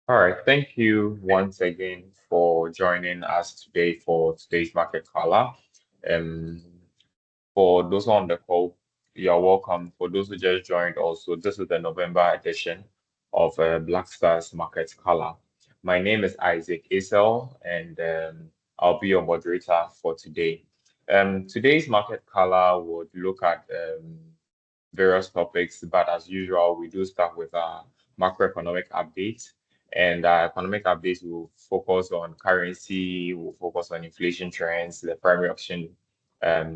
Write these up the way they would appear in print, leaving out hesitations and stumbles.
All right, thank you once again for joining us today for today's market color. Um, for those on the call, you're welcome. For those who just joined, also, this is the November edition of Black Stars Market Color. My name is Isaac Isel, and I'll be your moderator for today. Today's market color would look at various topics, but as usual, we do start with our macroeconomic update. And our economic updates will focus on currency, will focus on inflation trends, the primary auction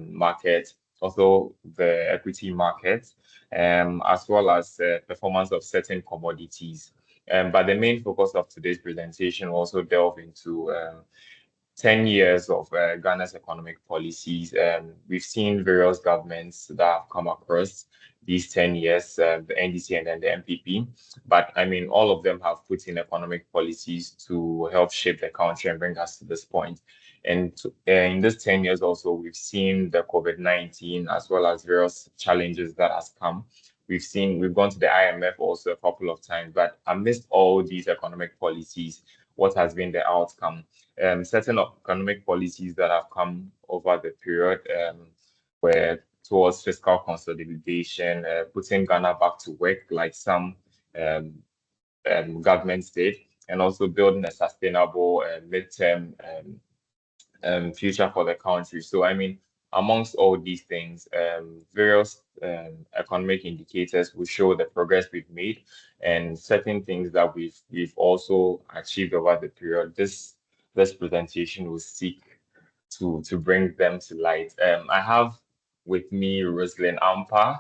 market, also the equity market, as well as performance of certain commodities. But the main focus of today's presentation will also delve into 10 years of Ghana's economic policies. We've seen various governments that have come across these 10 years, the NDC and then the MPP. But I mean, all of them have put in economic policies to help shape the country and bring us to this point. And in this 10 years also, we've seen the COVID-19 as well as various challenges that has come. We've gone to the IMF also a couple of times, but amidst all these economic policies, what has been the outcome? Certain economic policies that have come over the period were towards fiscal consolidation, putting Ghana back to work like some um, governments did, and also building a sustainable midterm future for the country. So, I mean, amongst all these things, various economic indicators will show the progress we've made and certain things that we've also achieved over the period. This presentation will seek to bring them to light. I have with me Rosalind Ampa,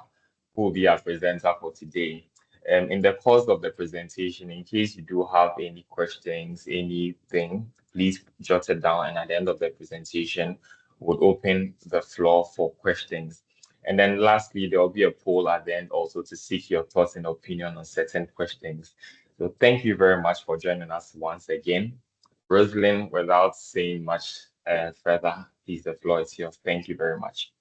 who will be our presenter for today. In the course of the presentation, in case you do have any questions, anything, please jot it down. And at the end of the presentation, we'll open the floor for questions. And then lastly, there will be a poll at the end also to seek your thoughts and opinion on certain questions. So thank you very much for joining us once again. Rosalind, without saying much further, please, the floor is yours. Thank you very much.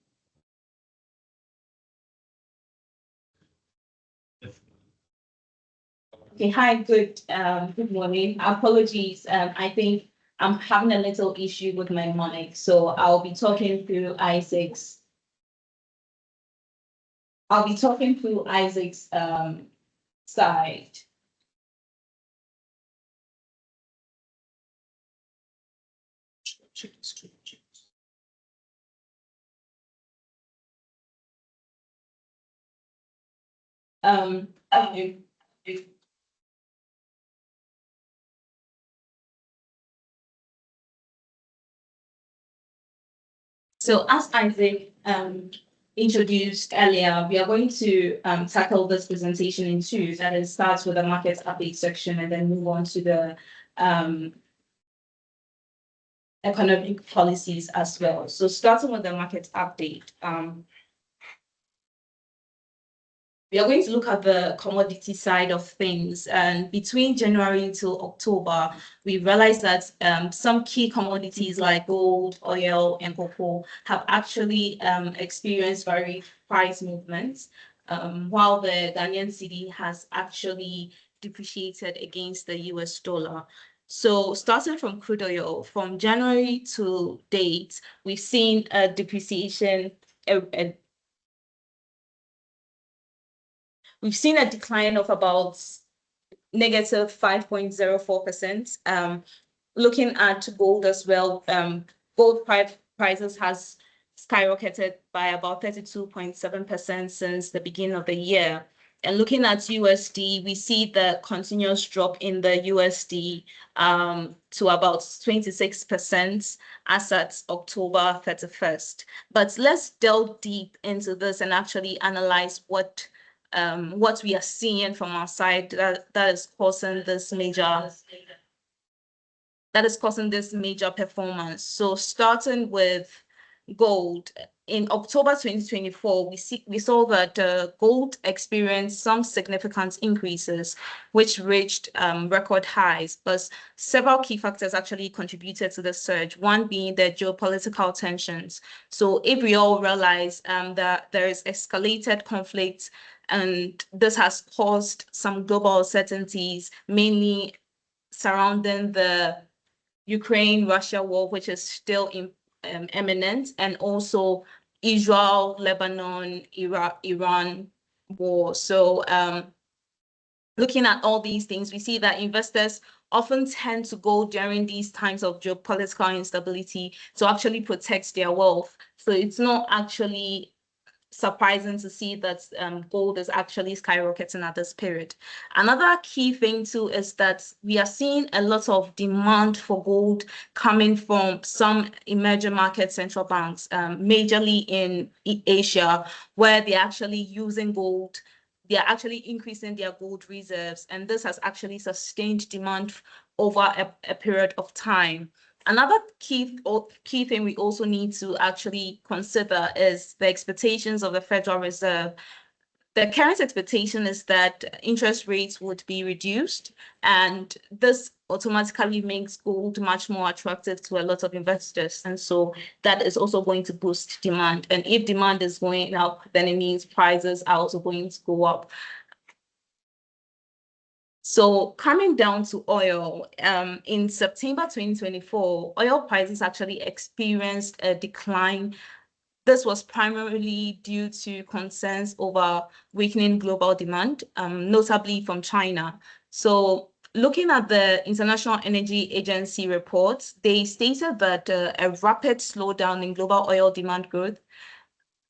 Okay, hi, good morning. Apologies. I think I'm having a little issue with my mic, so I'll be talking through Isaac's side. Okay. So as Isaac introduced earlier, we are going to tackle this presentation in two. That is, starts with the market update section and then move on to the economic policies as well. So starting with the market update, we are going to look at the commodity side of things. And between January till October, we realized that some key commodities like gold, oil, and cocoa have actually experienced varied price movements, while the Ghanaian cedi has actually depreciated against the US dollar. So starting from crude oil, from January to date, we've seen a depreciation, we've seen a decline of about negative 5.04%. Looking at gold as well, gold prices has skyrocketed by about 32.7% since the beginning of the year. And looking at USD, we see the continuous drop in the USD to about 26% as at October 31st. But let's delve deep into this and actually analyze what we are seeing from our side that is causing this major performance. So starting with gold, in October 2024, we saw that gold experienced some significant increases, which reached record highs. But several key factors actually contributed to the surge. One being the geopolitical tensions. So if we all realize that there is escalated conflict, and this has caused some global uncertainties, mainly surrounding the Ukraine-Russia war, which is still imminent, and also Israel, Lebanon, Iran war. So looking at all these things, we see that investors often tend to go during these times of geopolitical instability to actually protect their wealth. So it's not actually surprising to see that gold is actually skyrocketing at this period. Another key thing too is that we are seeing a lot of demand for gold coming from some emerging market central banks, majorly in Asia, where they're actually using gold. They're actually increasing their gold reserves, and this has actually sustained demand over a period of time. Another key thing we also need to actually consider is the expectations of the Federal Reserve. The current expectation is that interest rates would be reduced, and this automatically makes gold much more attractive to a lot of investors. And so that is also going to boost demand. And if demand is going up, then it means prices are also going to go up. So coming down to oil, in September 2024, oil prices actually experienced a decline. This was primarily due to concerns over weakening global demand, notably from China. So looking at the International Energy Agency reports, they stated that a rapid slowdown in global oil demand growth,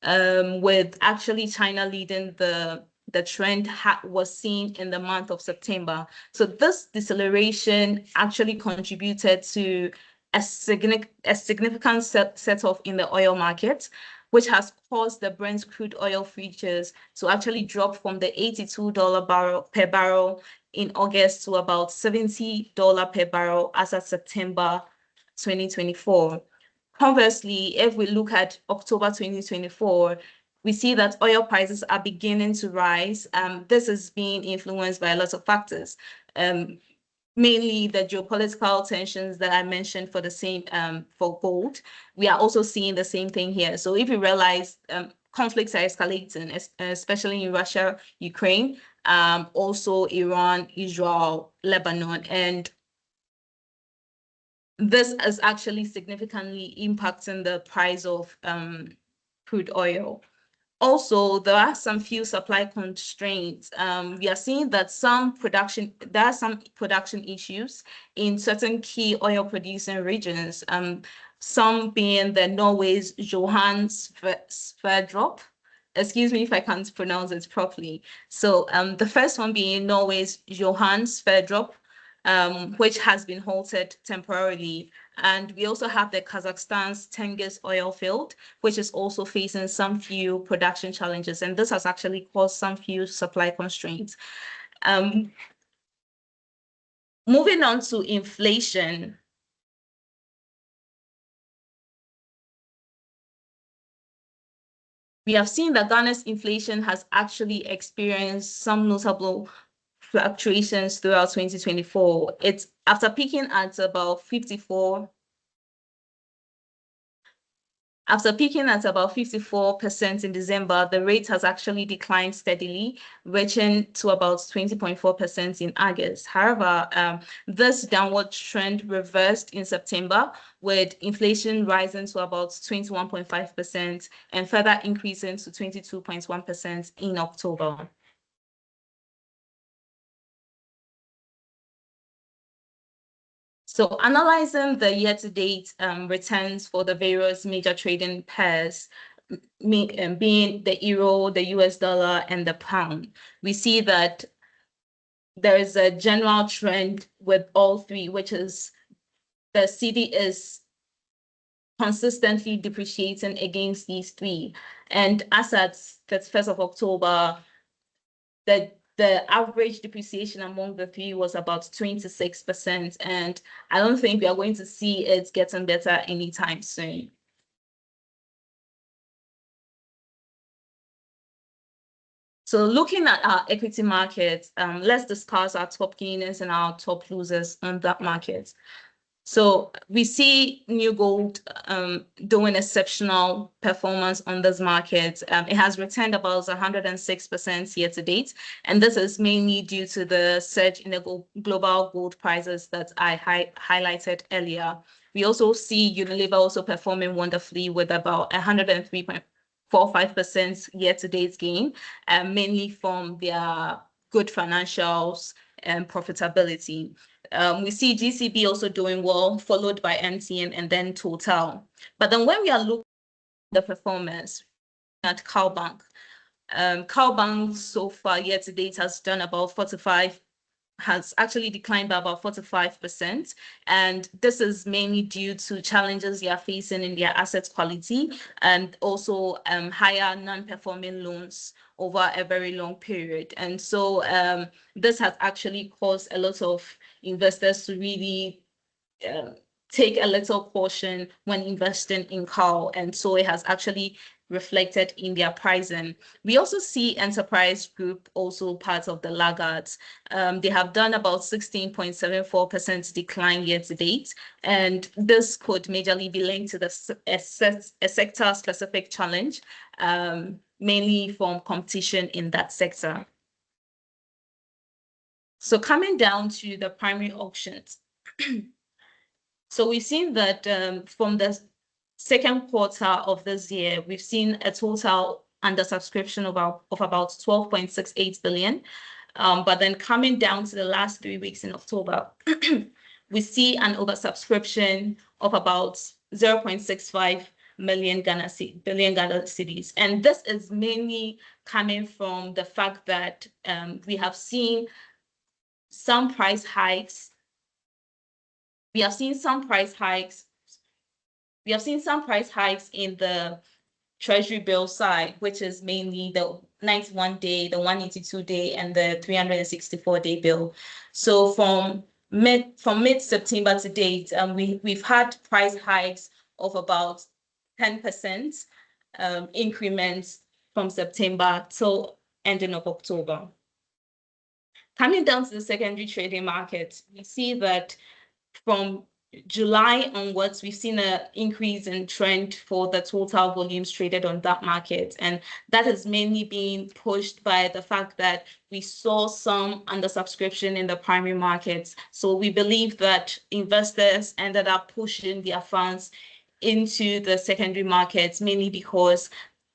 with actually China leading the trend was seen in the month of September. So this deceleration actually contributed to a significant set-off in the oil market, which has caused the Brent crude oil futures to actually drop from the $82 per barrel in August to about $70 per barrel as of September 2024. Conversely, if we look at October 2024, we see that oil prices are beginning to rise. This is being influenced by a lot of factors, mainly the geopolitical tensions that I mentioned for the same for gold. We are also seeing the same thing here. So if you realize conflicts are escalating, especially in Russia, Ukraine, also Iran, Israel, Lebanon, and this is actually significantly impacting the price of crude oil. Also, there are some fuel supply constraints. We are seeing that there are some production issues in certain key oil producing regions, some being the Norway's Johan Sverdrup. Excuse me if I can't pronounce it properly. So the first one being Norway's Johan Sverdrup, which has been halted temporarily. And we also have the Kazakhstan's Tengiz oil field, which is also facing some fuel production challenges. And this has actually caused some fuel supply constraints. Moving on to inflation. We have seen that Ghana's inflation has actually experienced some notable fluctuations throughout 2024. It's after peaking at about 54% in December, the rate has actually declined steadily, reaching to about 20.4% in August. However, this downward trend reversed in September, with inflation rising to about 21.5% and further increasing to 22.1% in October. So analyzing the year-to-date returns for the various major trading pairs, being the euro, the US dollar, and the pound, we see that there is a general trend with all three, which is the cedi is consistently depreciating against these three. And as at 31st of October, the average depreciation among the three was about 26%, and I don't think we are going to see it getting better anytime soon. So looking at our equity market, let's discuss our top gainers and our top losers on that market. So we see New Gold doing exceptional performance on this market. It has returned about 106% year to date, and this is mainly due to the surge in the global gold prices that I highlighted earlier. We also see Unilever also performing wonderfully with about 103.45% year to date gain, mainly from their good financials and profitability. We see GCB also doing well, followed by MTN and then Total. But then when we are looking at the performance at CowBank, CowBank so far year to date has done about 45, has actually declined by about 45%. And this is mainly due to challenges they are facing in their asset quality and also higher non-performing loans over a very long period. And so this has actually caused a lot of investors to really take a little caution when investing in Cow, and so it has actually reflected in their pricing. We also see Enterprise Group also part of the laggards. They have done about 16.74% decline year to date, and this could majorly be linked to a sector-specific challenge, mainly from competition in that sector. So coming down to the primary auctions. So we've seen that from the second quarter of this year, we've seen a total under subscription of about 12.68 billion. But then coming down to the last 3 weeks in October, we see an oversubscription of about 0.65 billion Ghana cedis. And this is mainly coming from the fact that we have seen some price hikes. We have seen some price hikes in the Treasury bill side, which is mainly the 91-day, the 182-day, and the 364-day bill. So from mid-September to date, we've had price hikes of about 10% increments from September till ending of October. Coming down to the secondary trading market, we see that from July onwards, we've seen an increase in trend for the total volumes traded on that market. And that is mainly being pushed by the fact that we saw some undersubscription in the primary markets. So we believe that investors ended up pushing their funds into the secondary markets, mainly because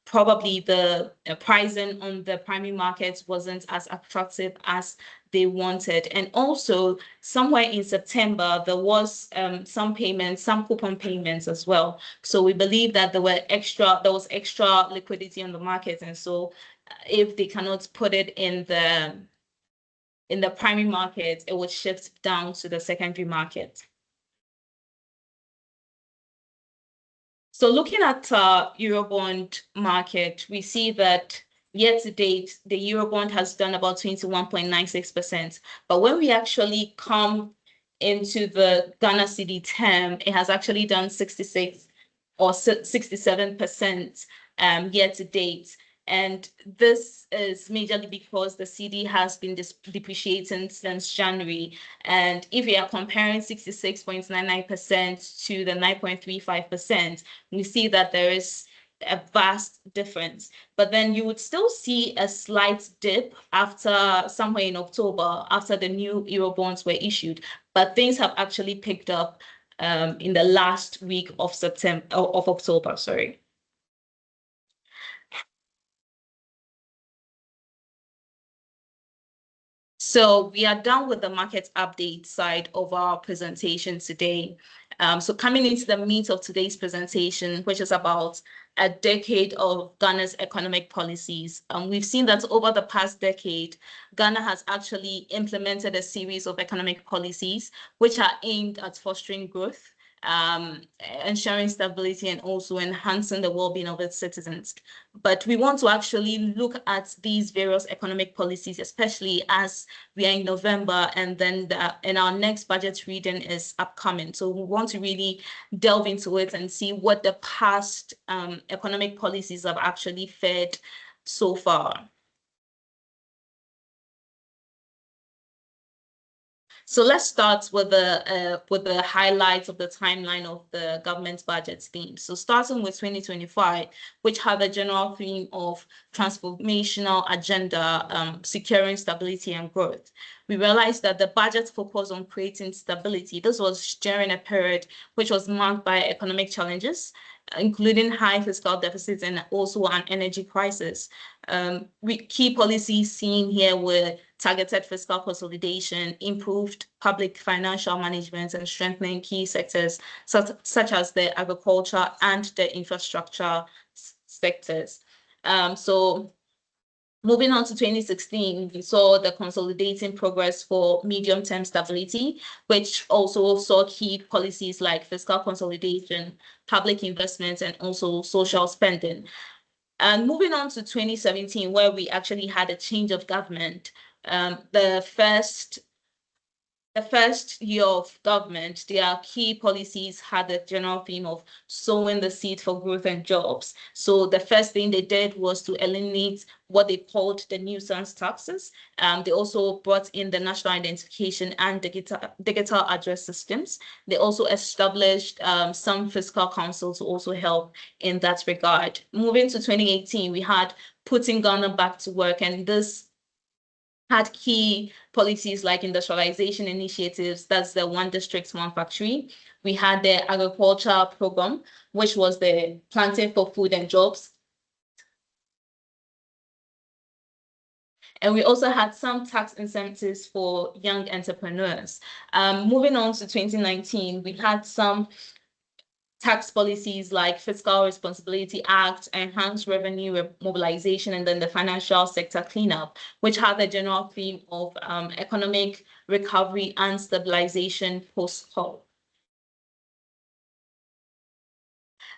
probably the pricing on the primary markets wasn't as attractive as they wanted. And also somewhere in September, there was some coupon payments as well. So we believe that there was extra liquidity on the market. And so if they cannot put it in the primary market, it would shift down to the secondary market. So looking at Eurobond market, we see that year to date, the Eurobond has done about 21.96%. But when we actually come into the Ghana cedi term, it has actually done 66 or 67% year to date. And this is majorly because the cedi has been depreciating since January. And if we are comparing 66.99% to the 9.35%, we see that there is a vast difference. But then you would still see a slight dip after somewhere in October, after the new Eurobonds were issued. But things have actually picked up in the last week of October, sorry. So we are done with the market update side of our presentation today. So coming into the meat of today's presentation, which is about a decade of Ghana's economic policies. We've seen that over the past decade, Ghana has actually implemented a series of economic policies which are aimed at fostering growth, ensuring stability, and also enhancing the well-being of its citizens. But we want to actually look at these various economic policies, especially as we are in November, and then our next budget reading is upcoming. So we want to really delve into it and see what the past economic policies have actually fared so far. So let's start with the highlights of the timeline of the government budget theme. So starting with 2025, which had the general theme of transformational agenda, securing stability and growth. We realized that the budget focused on creating stability. This was during a period which was marked by economic challenges, including high fiscal deficits and also an energy crisis. Key policies seen here were targeted fiscal consolidation, improved public financial management, and strengthening key sectors such as the agriculture and the infrastructure sectors. So moving on to 2016, we saw the consolidating progress for medium-term stability, which also saw key policies like fiscal consolidation, public investments, and also social spending. And moving on to 2017, where we actually had a change of government, the first year of government, their key policies had the general theme of sowing the seed for growth and jobs. So the first thing they did was to eliminate what they called the nuisance taxes. They also brought in the national identification and digital address systems. They also established some fiscal council to also help in that regard. Moving to 2018, we had putting Ghana back to work, and this had key policies like industrialization initiatives. That's the One District, One Factory. We had the agriculture program, which was the planting for food and jobs. And we also had some tax incentives for young entrepreneurs. Moving on to 2019, we had some tax policies like Fiscal Responsibility Act, Enhanced Revenue Mobilization, and then the Financial Sector Cleanup, which had the general theme of economic recovery and stabilization post-COVID.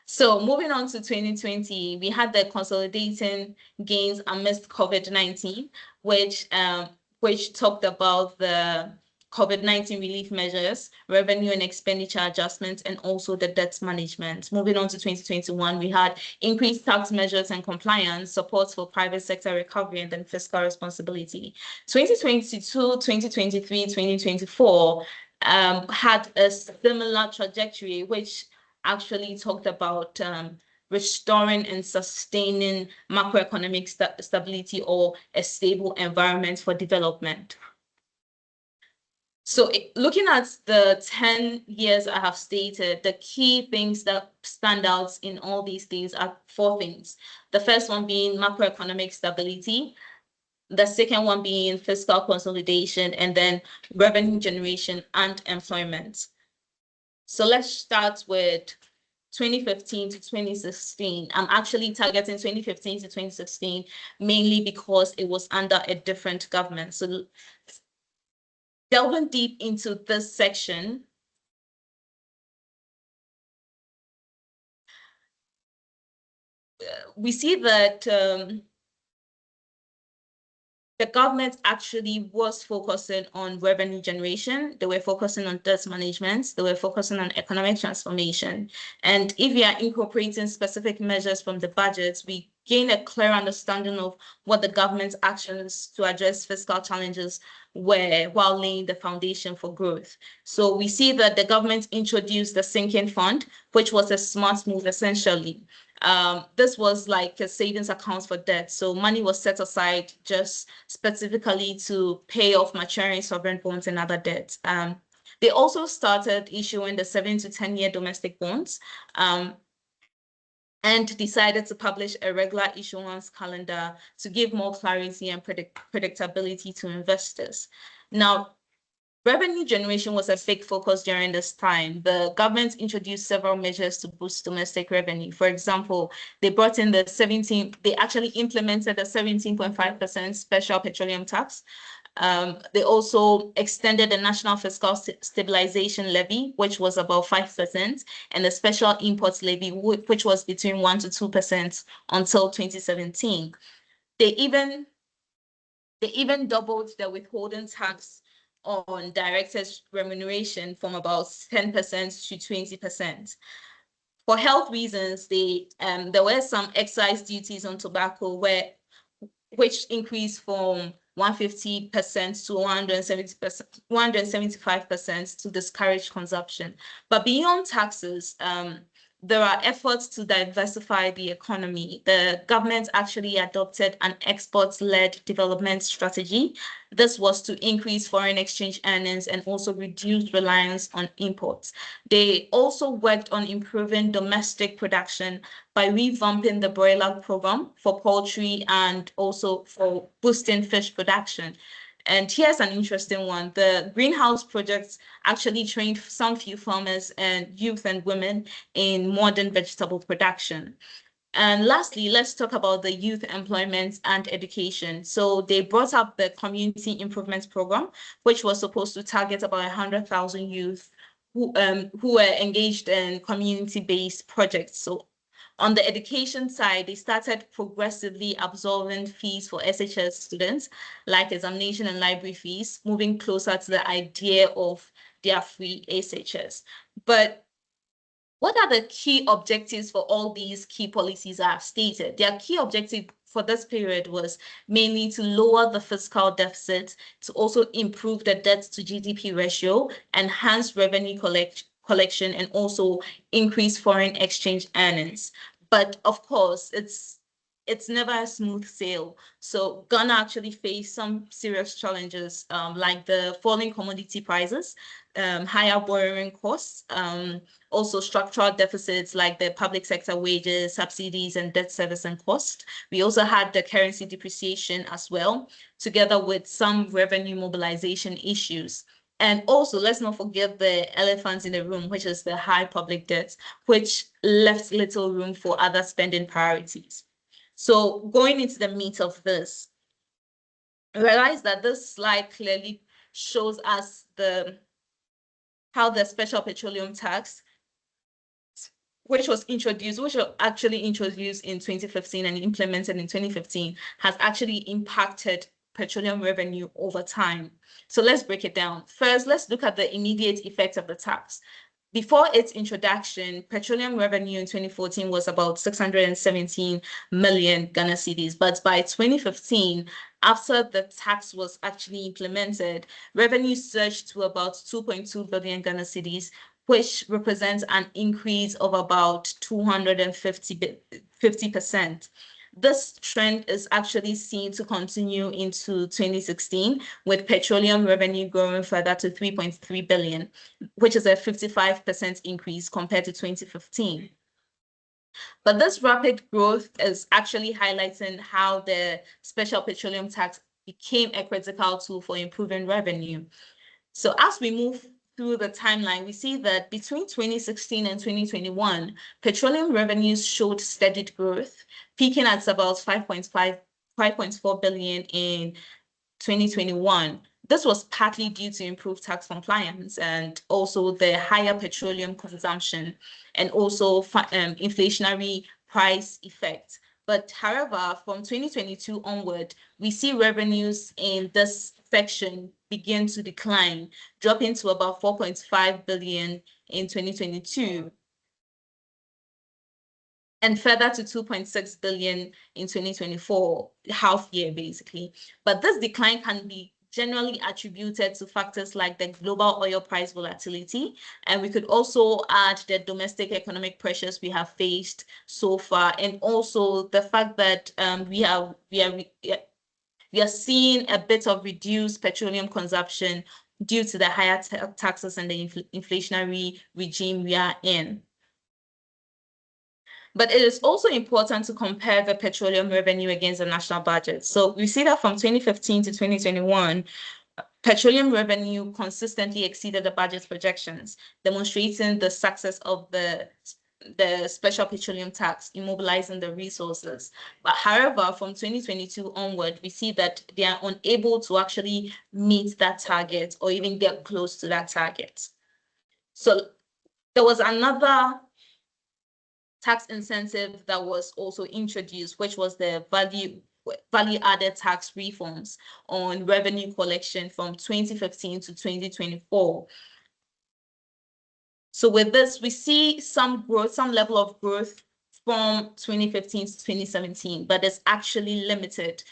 So moving on to 2020, we had the consolidating gains amidst COVID-19, which talked about the COVID-19 relief measures, revenue and expenditure adjustments, and also the debt management. Moving on to 2021, we had increased tax measures and compliance, support for private sector recovery, and then fiscal responsibility. 2022, 2023, 2024 had a similar trajectory, which actually talked about restoring and sustaining macroeconomic stability or a stable environment for development. So looking at the 10 years I have stated, the key things that stand out in all these things are 4 things. The first one being macroeconomic stability, the second one being fiscal consolidation, and then revenue generation and employment. So let's start with 2015 to 2016. I'm actually targeting 2015 to 2016 mainly because it was under a different government. So delving deep into this section, we see that the government actually was focusing on revenue generation. They were focusing on debt management. They were focusing on economic transformation. And if we are incorporating specific measures from the budget, we gain a clear understanding of what the government's actions to address fiscal challenges were while laying the foundation for growth. So we see that the government introduced the sinking fund, which was a smart move essentially. This was like a savings account for debt. So money was set aside just specifically to pay off maturing sovereign bonds and other debts. They also started issuing the 7 to 10 year domestic bonds and decided to publish a regular issuance calendar to give more clarity and predictability to investors. Now, revenue generation was a big focus during this time. The government introduced several measures to boost domestic revenue. For example, they actually implemented a 17.5% special petroleum tax. They also extended the National Fiscal Stabilization Levy, which was about 5%, and the Special Imports Levy, which was between 1 to 2% until 2017. They even doubled the withholding tax on directors' remuneration from about 10% to 20%. For health reasons, there were some excise duties on tobacco which increased from 150% to 170%, 175% to discourage consumption. But beyond taxes, there are efforts to diversify the economy. The government actually adopted an exports-led development strategy. This was to increase foreign exchange earnings and also reduce reliance on imports. They also worked on improving domestic production by revamping the broiler program for poultry and also for boosting fish production. And here's an interesting one. The greenhouse projects actually trained some few farmers and youth and women in modern vegetable production. And lastly, let's talk about the youth employment and education. So they brought up the community improvement program, which was supposed to target about 100,000 youth who were engaged in community-based projects. So on the education side, they started progressively absolving fees for SHS students, like examination and library fees, moving closer to the idea of their free SHS. But what are the key objectives for all these key policies I have stated? Their key objective for this period was mainly to lower the fiscal deficit, to also improve the debt to GDP ratio, enhance revenue collection, and also increase foreign exchange earnings. But of course, it's never a smooth sail. So Ghana actually faced some serious challenges, like the falling commodity prices, higher borrowing costs, also structural deficits like the public sector wages, subsidies, and debt servicing costs. We also had the currency depreciation as well, together with some revenue mobilization issues. And also, let's not forget the elephant in the room, which is the high public debt, which left little room for other spending priorities. So going into the meat of this, realize that this slide clearly shows us how the special petroleum tax, which was actually introduced in 2015 and implemented in 2015, has actually impacted petroleum revenue over time. So let's break it down. First, let's look at the immediate effect of the tax. Before its introduction, petroleum revenue in 2014 was about 617 million Ghana cedis. But by 2015, after the tax was actually implemented, revenue surged to about 2.2 billion Ghana cedis, which represents an increase of about 250%. This trend is actually seen to continue into 2016, with petroleum revenue growing further to 3.3 billion, which is a 55% increase compared to 2015. But this rapid growth is actually highlighting how the special petroleum tax became a critical tool for improving revenue. So as we move through the timeline, we see that between 2016 and 2021, petroleum revenues showed steady growth, peaking at about 5.4 billion in 2021. This was partly due to improved tax compliance and also the higher petroleum consumption and also inflationary price effect. But however, from 2022 onward, we see revenues in this section begin to decline, dropping to about 4.5 billion in 2022 and further to 2.6 billion in 2024, half year basically. But this decline can be generally attributed to factors like the global oil price volatility. And we could also add the domestic economic pressures we have faced so far, and also the fact that we are seeing a bit of reduced petroleum consumption due to the higher taxes and the inflationary regime we are in. But it is also important to compare the petroleum revenue against the national budget. So we see that from 2015 to 2021, petroleum revenue consistently exceeded the budget projections, demonstrating the success of the special petroleum tax in mobilizing the resources. But however, from 2022 onward, we see that they are unable to actually meet that target or even get close to that target. So there was another tax incentive that was also introduced, which was the value-added tax reforms on revenue collection from 2015 to 2024. So with this, we see some growth, some level of growth from 2015 to 2017, but it's actually limited.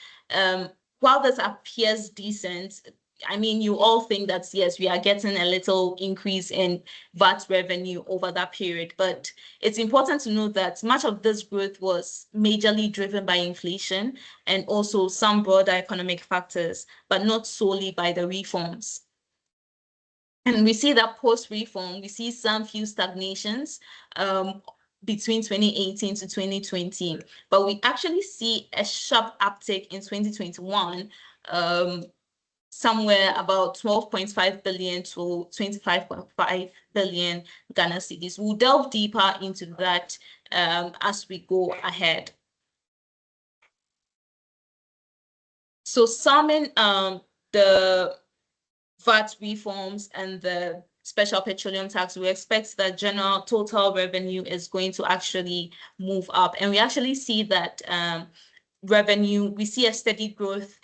while this appears decent, I mean, you all think that, yes, we are getting a little increase in VAT revenue over that period. But it's important to note that much of this growth was majorly driven by inflation and also some broader economic factors, but not solely by the reforms. And we see that post-reform, we see some few stagnations between 2018 to 2020, but we actually see a sharp uptick in 2021, somewhere about 12.5 billion to 25.5 billion Ghana cedis. We'll delve deeper into that as we go ahead. So summing the VAT reforms and the special petroleum tax, we expect that general total revenue is going to actually move up. And we actually see that revenue, we see a steady growth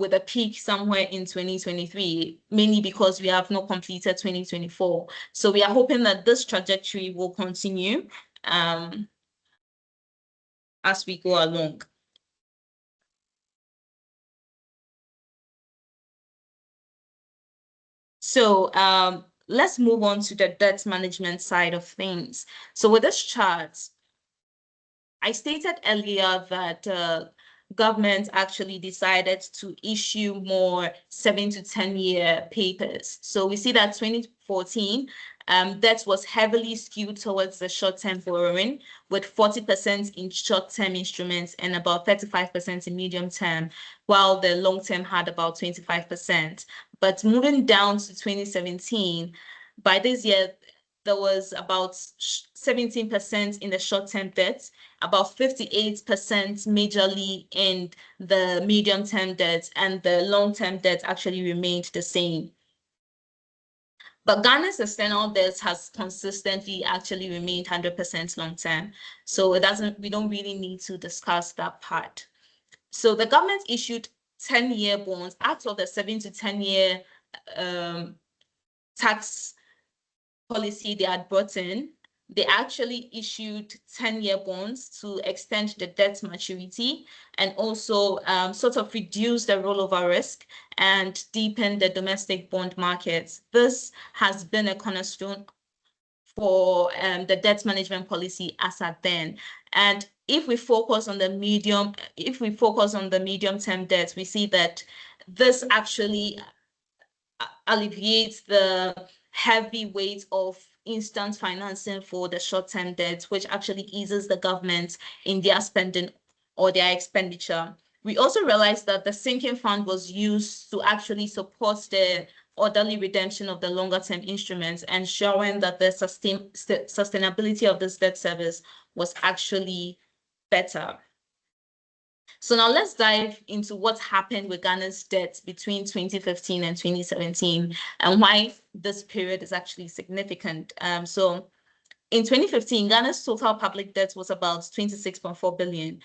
with a peak somewhere in 2023, mainly because we have not completed 2024. So we are hoping that this trajectory will continue as we go along. So let's move on to the debt management side of things. So with this chart, I stated earlier that government actually decided to issue more 7 to 10 year papers. So we see that 2014, debt was heavily skewed towards the short-term borrowing, with 40% in short-term instruments and about 35% in medium-term, while the long-term had about 25%. But moving down to 2017, by this year, there was about 17% in the short-term debt, about 58% majorly in the medium-term debt, and the long-term debt actually remained the same. But Ghana's external debt has consistently actually remained 100% long-term. So we don't really need to discuss that part. So the government issued 10-year bonds out of the 7 to 10-year tax policy they had brought in. They actually issued 10-year bonds to extend the debt maturity and also sort of reduce the rollover risk and deepen the domestic bond markets. This has been a cornerstone for the debt management policy as at then. And if we focus on the medium-term debt, we see that this actually alleviates the heavy weight of instant financing for the short-term debt, which actually eases the government in their spending or their expenditure. We also realized that the sinking fund was used to actually support the orderly redemption of the longer-term instruments, ensuring that the sustainability of this debt service was actually better. So now let's dive into what happened with Ghana's debt between 2015 and 2017 and why this period is actually significant. So in 2015, Ghana's total public debt was about 26.4 billion,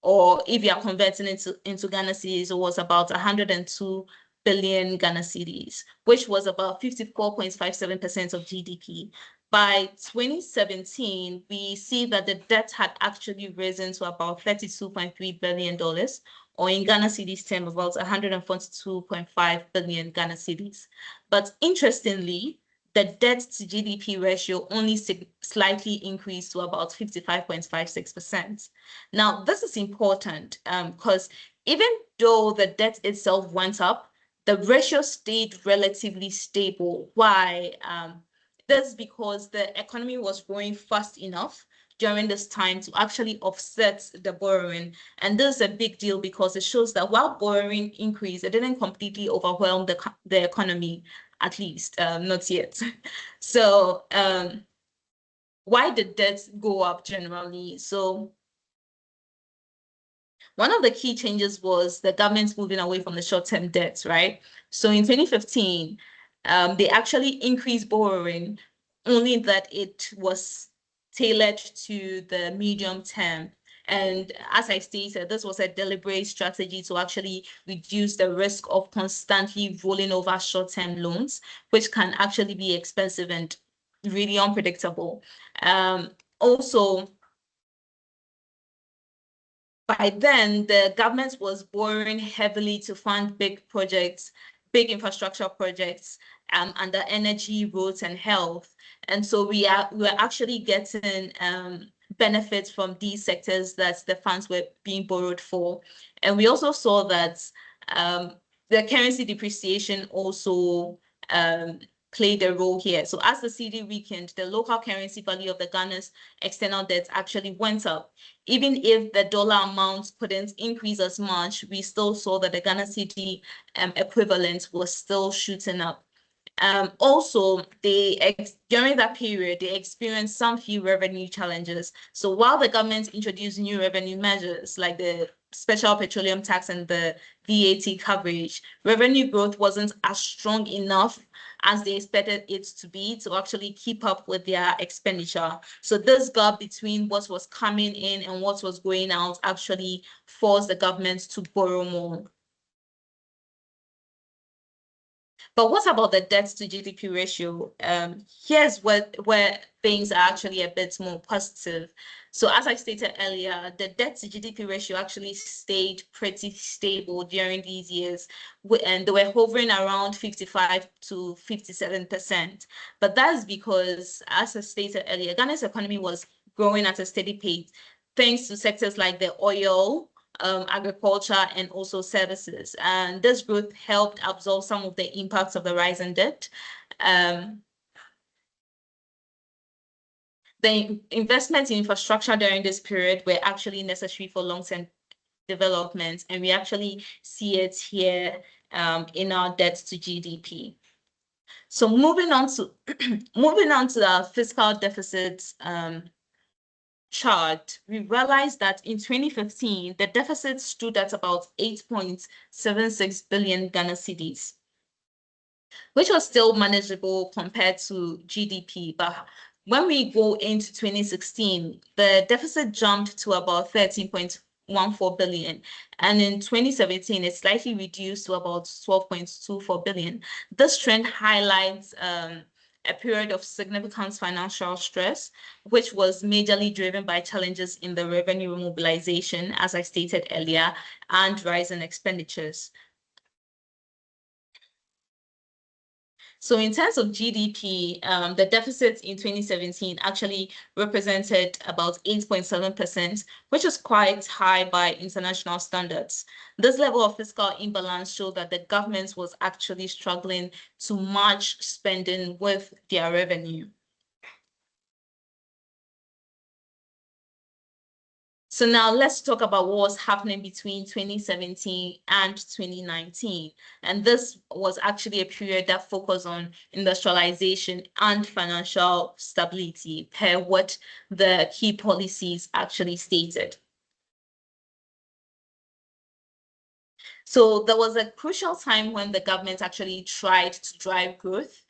or if you are converting it into Ghana cedis, it was about 102 billion Ghana cedis, which was about 54.57% of GDP. By 2017, we see that the debt had actually risen to about $32.3 billion, or in Ghana cedis term, about 142.5 billion Ghana cedis. But interestingly, the debt to GDP ratio only slightly increased to about 55.56%. Now, this is important because even though the debt itself went up, the ratio stayed relatively stable. Why? That's because the economy was growing fast enough during this time to actually offset the borrowing. And this is a big deal because it shows that while borrowing increased, it didn't completely overwhelm the economy, at least, not yet. So why did debt go up generally? So one of the key changes was the government's moving away from the short-term debts, right? So in 2015, they actually increased borrowing, only that it was tailored to the medium term. And as I stated, this was a deliberate strategy to actually reduce the risk of constantly rolling over short-term loans, which can actually be expensive and really unpredictable. Also, by then, the government was borrowing heavily to fund big projects, big infrastructure projects, under energy, roads, and health. And so we're actually getting benefits from these sectors that the funds were being borrowed for. And we also saw that the currency depreciation also played a role here. So as the cedi weakened, the local currency value of the Ghana's external debt actually went up. Even if the dollar amount couldn't increase as much, we still saw that the Ghana cedi equivalent was still shooting up. Also, during that period, they experienced some few revenue challenges. So while the government introduced new revenue measures like the special petroleum tax and the VAT coverage, revenue growth wasn't as strong enough as they expected it to be to actually keep up with their expenditure. So this gap between what was coming in and what was going out actually forced the government to borrow more. But what about the debt to GDP ratio? Here's where things are actually a bit more positive. So as I stated earlier, the debt to GDP ratio actually stayed pretty stable during these years, and they were hovering around 55 to 57%. But that's because, as I stated earlier, Ghana's economy was growing at a steady pace, thanks to sectors like the oil, agriculture, and also services. And this growth helped absorb some of the impacts of the rise in debt. The investments in infrastructure during this period were actually necessary for long-term development, and we actually see it here in our debt to GDP. So moving on to the fiscal deficits chart, we realized that in 2015, the deficit stood at about 8.76 billion Ghana cedis, which was still manageable compared to GDP. But when we go into 2016, the deficit jumped to about 13.14 billion. And in 2017, it slightly reduced to about 12.24 billion. This trend highlights a period of significant financial stress, which was majorly driven by challenges in the revenue mobilization, as I stated earlier, and rise in expenditures. So in terms of GDP, the deficit in 2017 actually represented about 8.7%, which is quite high by international standards. This level of fiscal imbalance showed that the government was actually struggling to match spending with their revenue. So now let's talk about what was happening between 2017 and 2019. And this was actually a period that focused on industrialization and financial stability per what the key policies actually stated. So there was a crucial time when the government actually tried to drive growth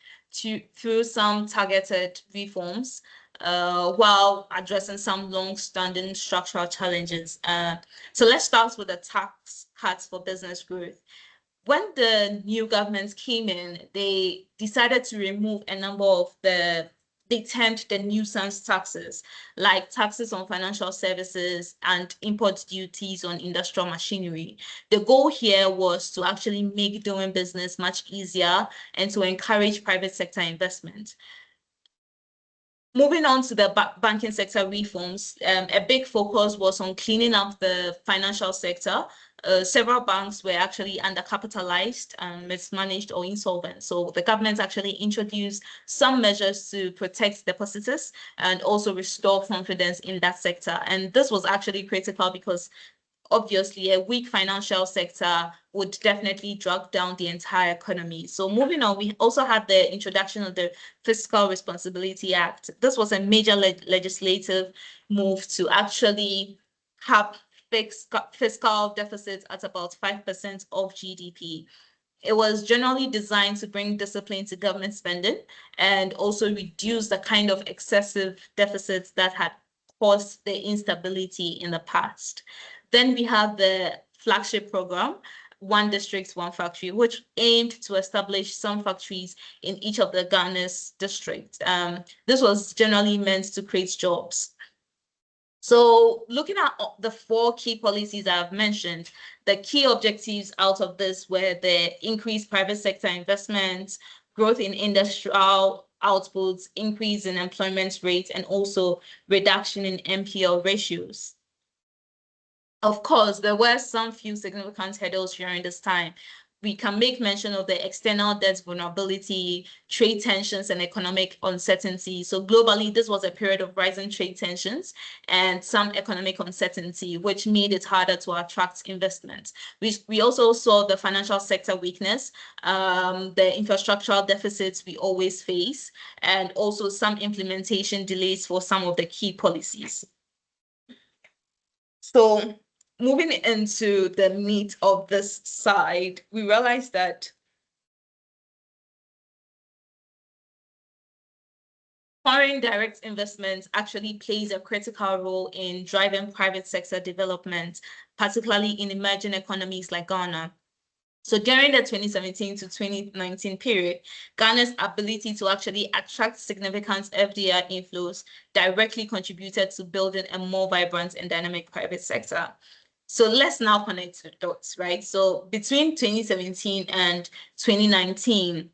through some targeted reforms, while addressing some long-standing structural challenges. So let's start with the tax cuts for business growth. When the new government came in, they decided to remove a number of they termed the nuisance taxes, like taxes on financial services and import duties on industrial machinery. The goal here was to actually make doing business much easier and to encourage private sector investment. Moving on to the banking sector reforms, a big focus was on cleaning up the financial sector. Several banks were actually undercapitalized, mismanaged, or insolvent. So the government actually introduced some measures to protect depositors and also restore confidence in that sector. And this was actually critical because obviously a weak financial sector would definitely drag down the entire economy. So moving on, we also had the introduction of the Fiscal Responsibility Act. This was a major legislative move to actually have fiscal deficits at about 5% of GDP. It was generally designed to bring discipline to government spending and also reduce the kind of excessive deficits that had caused the instability in the past. Then we have the flagship program, One District, One Factory, which aimed to establish some factories in each of the Ghana's districts. This was generally meant to create jobs. So looking at the 4 key policies I've mentioned, the key objectives out of this were the increased private sector investments, growth in industrial outputs, increase in employment rates, and also reduction in NPL ratios. Of course, there were some few significant hurdles during this time. We can make mention of the external debt vulnerability, trade tensions, and economic uncertainty. So globally, this was a period of rising trade tensions and some economic uncertainty, which made it harder to attract investment. We also saw the financial sector weakness, the infrastructural deficits we always face, and also some implementation delays for some of the key policies. So moving into the meat of this side, we realized that foreign direct investment actually plays a critical role in driving private sector development, particularly in emerging economies like Ghana. So during the 2017 to 2019 period, Ghana's ability to actually attract significant FDI inflows directly contributed to building a more vibrant and dynamic private sector. So let's now connect the dots, right? So between 2017 and 2019,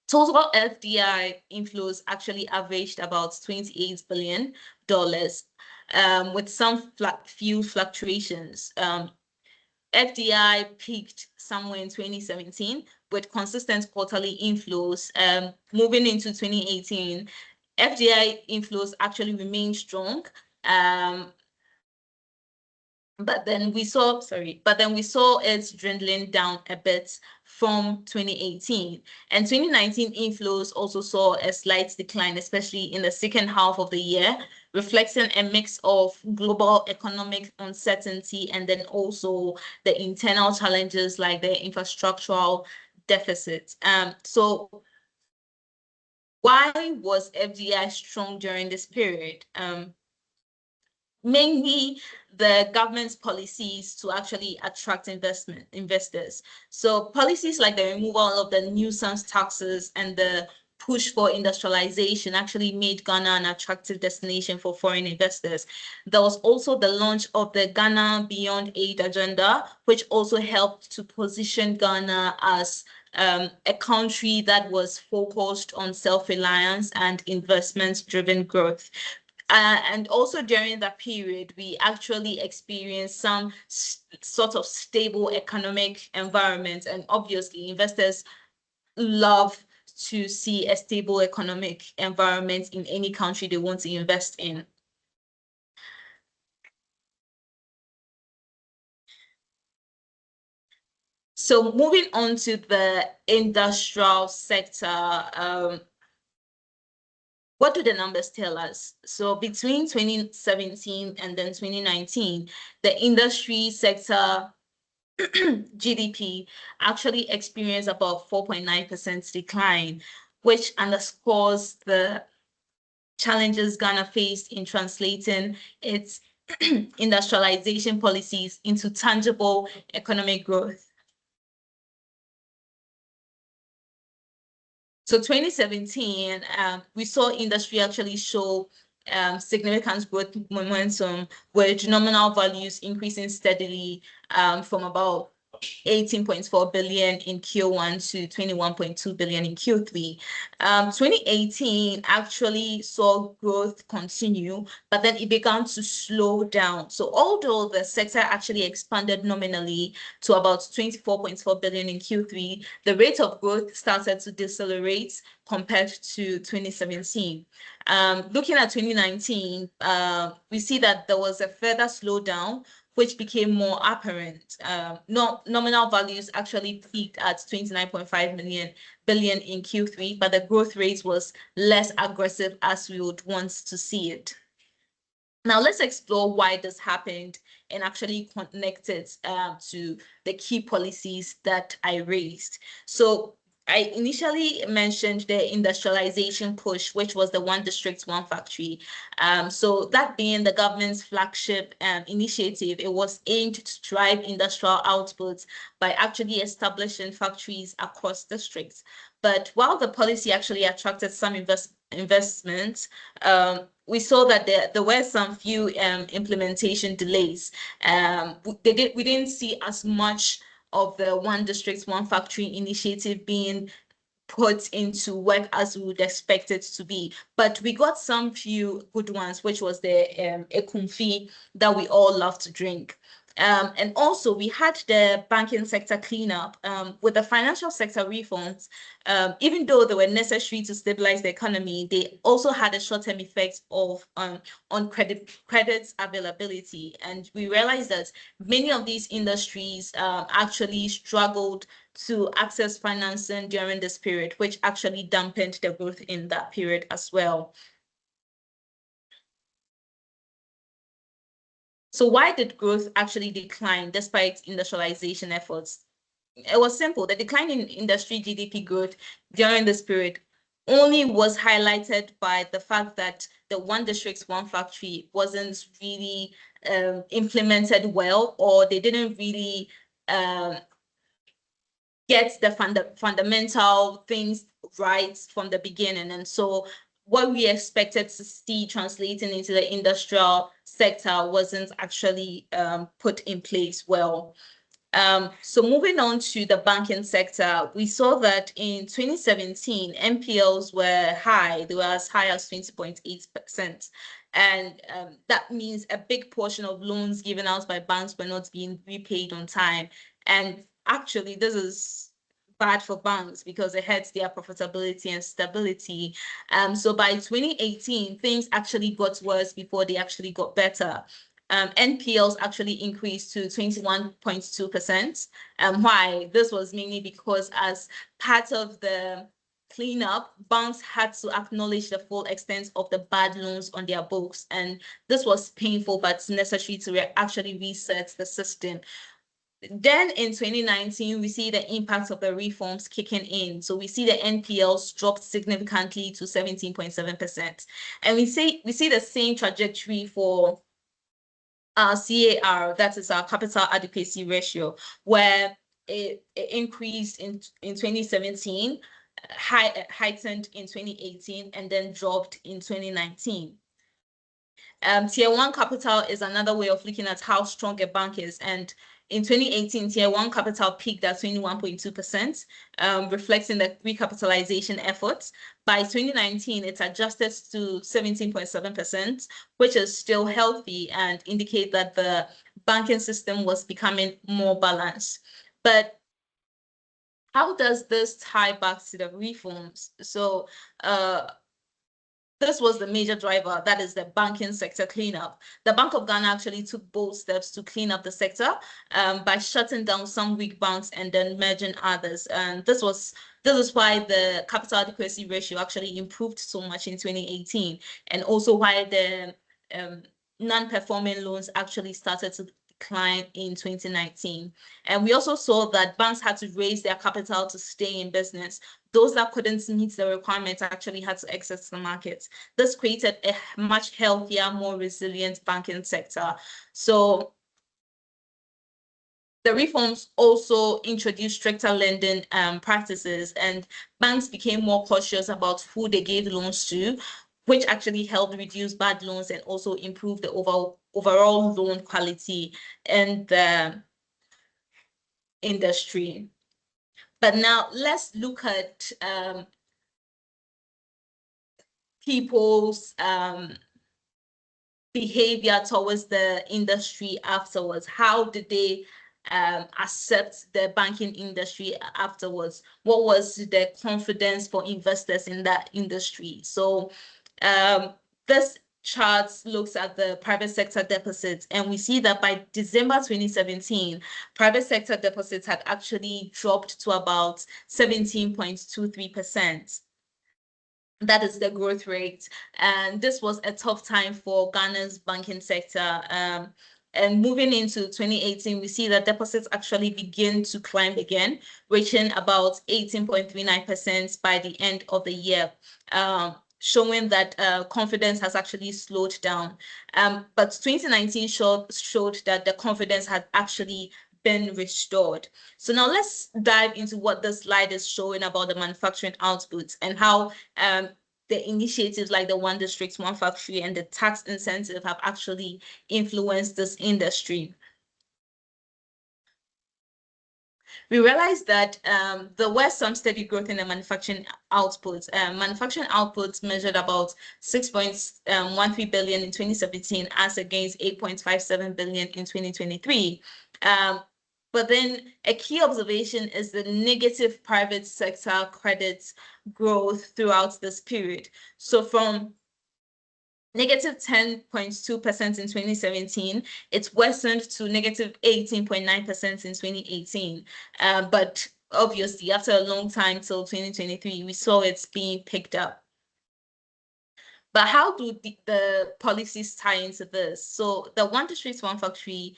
total FDI inflows actually averaged about $28 billion, with some few fluctuations. FDI peaked somewhere in 2017 with consistent quarterly inflows. Moving into 2018, FDI inflows actually remained strong. But then we saw it dwindling down a bit from 2018. And 2019 inflows also saw a slight decline, especially in the second half of the year, reflecting a mix of global economic uncertainty and then also the internal challenges like the infrastructural deficit. So why was FDI strong during this period? Mainly the government's policies to actually attract investors. So policies like the removal of the nuisance taxes and the push for industrialization actually made Ghana an attractive destination for foreign investors. There was also the launch of the Ghana Beyond Aid agenda, which also helped to position Ghana as a country that was focused on self-reliance and investment-driven growth. And also during that period, we actually experienced some sort of stable economic environment. And obviously, investors love to see a stable economic environment in any country they want to invest in. So moving on to the industrial sector, what do the numbers tell us? So between 2017 and then 2019, the industry sector GDP actually experienced about 4.9% decline, which underscores the challenges Ghana faced in translating its industrialization policies into tangible economic growth. So 2017, we saw industry actually show significant growth momentum with nominal values increasing steadily from about 18.4 billion in Q1 to 21.2 billion in Q3. 2018 actually saw growth continue, but then it began to slow down. So although the sector actually expanded nominally to about 24.4 billion in Q3, the rate of growth started to decelerate compared to 2017. Looking at 2019, we see that there was a further slowdown, which became more apparent. Nominal values actually peaked at 29.5 billion in Q3, but the growth rate was less aggressive as we would want to see it. Now let's explore why this happened and actually connect it to the key policies that I raised. So I initially mentioned the industrialization push, which was the One District, One Factory. So that being the government's flagship initiative, it was aimed to drive industrial outputs by actually establishing factories across districts. But while the policy actually attracted some investments, we saw that there were some few implementation delays. We didn't see as much of the One District, One Factory initiative being put into work as we would expect it to be. But we got some few good ones, which was the Ekumfi that we all love to drink. And also we had the banking sector cleanup with the financial sector reforms. Even though they were necessary to stabilize the economy, they also had a short-term effect of on credit availability. And we realized that many of these industries actually struggled to access financing during this period, which actually dampened the growth in that period as well. So why did growth actually decline despite industrialization efforts? It was simple. The decline in industry GDP growth during this period only was highlighted by the fact that the One District, One Factory wasn't really implemented well, or they didn't really get the fundamental things right from the beginning. And so what we expected to see translating into the industrial sector wasn't actually put in place well. So moving on to the banking sector, we saw that in 2017, NPLs were high. They were as high as 20.8%. And that means a big portion of loans given out by banks were not being repaid on time. And actually, this is bad for banks because it hurts their profitability and stability. So by 2018, things actually got worse before they actually got better. NPLs actually increased to 21.2%. Why? This was mainly because as part of the cleanup, banks had to acknowledge the full extent of the bad loans on their books. And this was painful, but necessary to actually reset the system. Then in 2019, we see the impact of the reforms kicking in. So we see the NPLs dropped significantly to 17.7%. And we see the same trajectory for our CAR, that is our capital adequacy ratio, where it increased in 2017, heightened in 2018, and then dropped in 2019. Tier 1 capital is another way of looking at how strong a bank is. And in 2018, Tier 1 capital peaked at 21.2%, reflecting the recapitalization efforts. By 2019, it's adjusted to 17.7%, which is still healthy and indicate that the banking system was becoming more balanced. But how does this tie back to the reforms? So this was the major driver, that is the banking sector cleanup. The Bank of Ghana actually took bold steps to clean up the sector by shutting down some weak banks and then merging others. And this is why the capital adequacy ratio actually improved so much in 2018, and also why the non-performing loans actually started to decline in 2019. And we also saw that banks had to raise their capital to stay in business. Those that couldn't meet the requirements actually had to exit the market. This created a much healthier, more resilient banking sector. So the reforms also introduced stricter lending practices, and banks became more cautious about who they gave loans to, which actually helped reduce bad loans and also improve the overall loan quality in the industry. But now let's look at people's behavior towards the industry afterwards. How did they accept the banking industry afterwards? What was the confidence for investors in that industry? So this chart looks at the private sector deposits, and we see that by December 2017, private sector deposits had actually dropped to about 17.23%. That is the growth rate. And this was a tough time for Ghana's banking sector. And moving into 2018, we see that deposits actually begin to climb again, reaching about 18.39% by the end of the year, showing that confidence has actually slowed down. But 2019 showed that the confidence had actually been restored. So now let's dive into what this slide is showing about the manufacturing output and how the initiatives like the One District, One Factory and the tax incentive have actually influenced this industry. We realized that there was some steady growth in the manufacturing output. Manufacturing output measured about 6.13 billion in 2017 as against 8.57 billion in 2023. But then a key observation is the negative private sector credit growth throughout this period. So from negative 10.2% in 2017, it worsened to negative 18.9% in 2018. But obviously, after a long time till 2023, we saw it being picked up. But how do the policies tie into this? So the One District, One Factory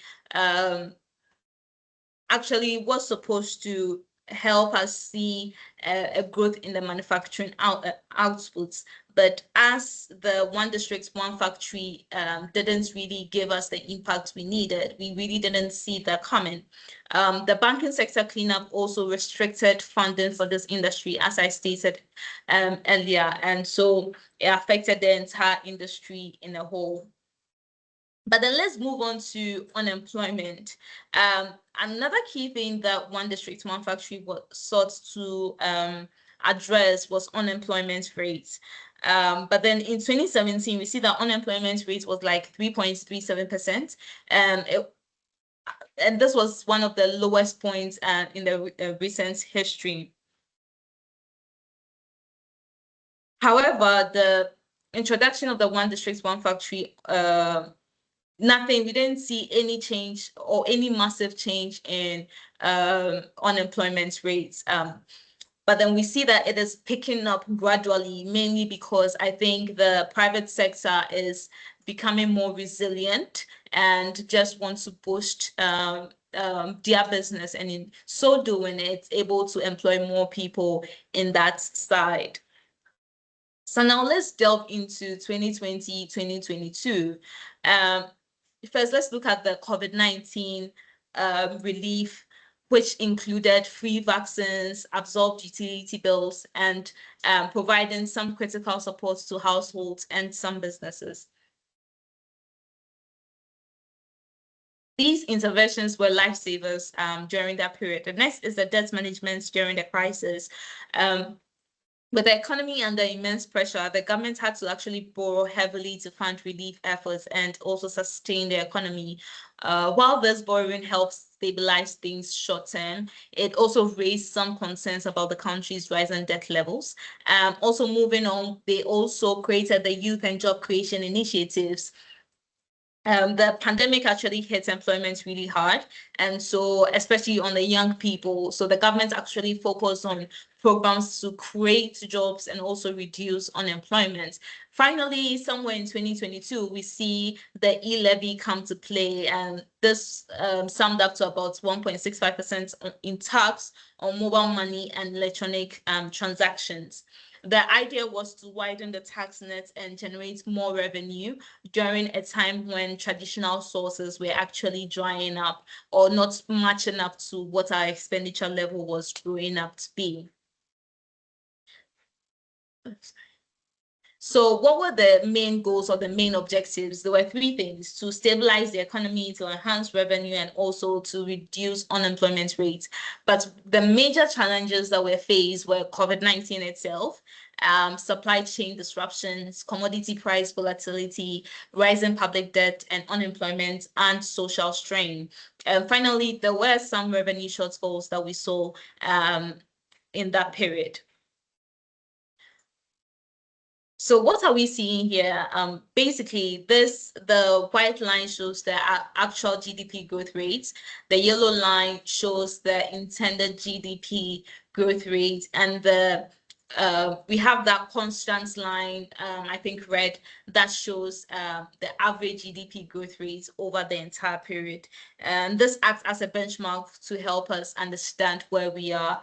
actually was supposed to help us see a growth in the manufacturing outputs. But as the One District, One Factory didn't really give us the impact we needed, we really didn't see that coming. The banking sector cleanup also restricted funding for this industry, as I stated earlier. And so it affected the entire industry in a whole. But then let's move on to unemployment. Another key thing that One District, One Factory sought to address was unemployment rates. But then in 2017, we see that unemployment rate was like 3.37%. And this was one of the lowest points in the recent history. However, the introduction of the One District, One Factory we didn't see any change or any massive change in unemployment rates. But then we see that it is picking up gradually, mainly because I think the private sector is becoming more resilient and just wants to boost their business. And in so doing, it's able to employ more people in that side. So now let's delve into 2020, 2022. First, let's look at the COVID-19 relief, which included free vaccines, absorbed utility bills, and providing some critical support to households and some businesses. These interventions were lifesavers during that period. The next is the debt management during the crisis. With the economy under immense pressure, the government had to actually borrow heavily to fund relief efforts and also sustain the economy. While this borrowing helps stabilize things short term, it also raised some concerns about the country's rising debt levels. Also moving on, they also created the youth and job creation initiatives. The pandemic actually hit employment really hard, and so especially on the young people. So the government actually focused on programs to create jobs and also reduce unemployment. Finally, somewhere in 2022, we see the e-levy come to play, and this summed up to about 1.65% in tax on mobile money and electronic transactions. The idea was to widen the tax net and generate more revenue during a time when traditional sources were actually drying up or not matching up to what our expenditure level was growing up to be. So what were the main goals or the main objectives? There were three things: to stabilize the economy, to enhance revenue, and also to reduce unemployment rates. But the major challenges that were faced were COVID-19 itself, supply chain disruptions, commodity price volatility, rising public debt and unemployment, and social strain. And finally, there were some revenue shortfalls that we saw in that period. So what are we seeing here? Basically, the white line shows the actual GDP growth rates. The yellow line shows the intended GDP growth rate, and the we have that constant line, I think red, that shows the average GDP growth rate over the entire period. And this acts as a benchmark to help us understand where we are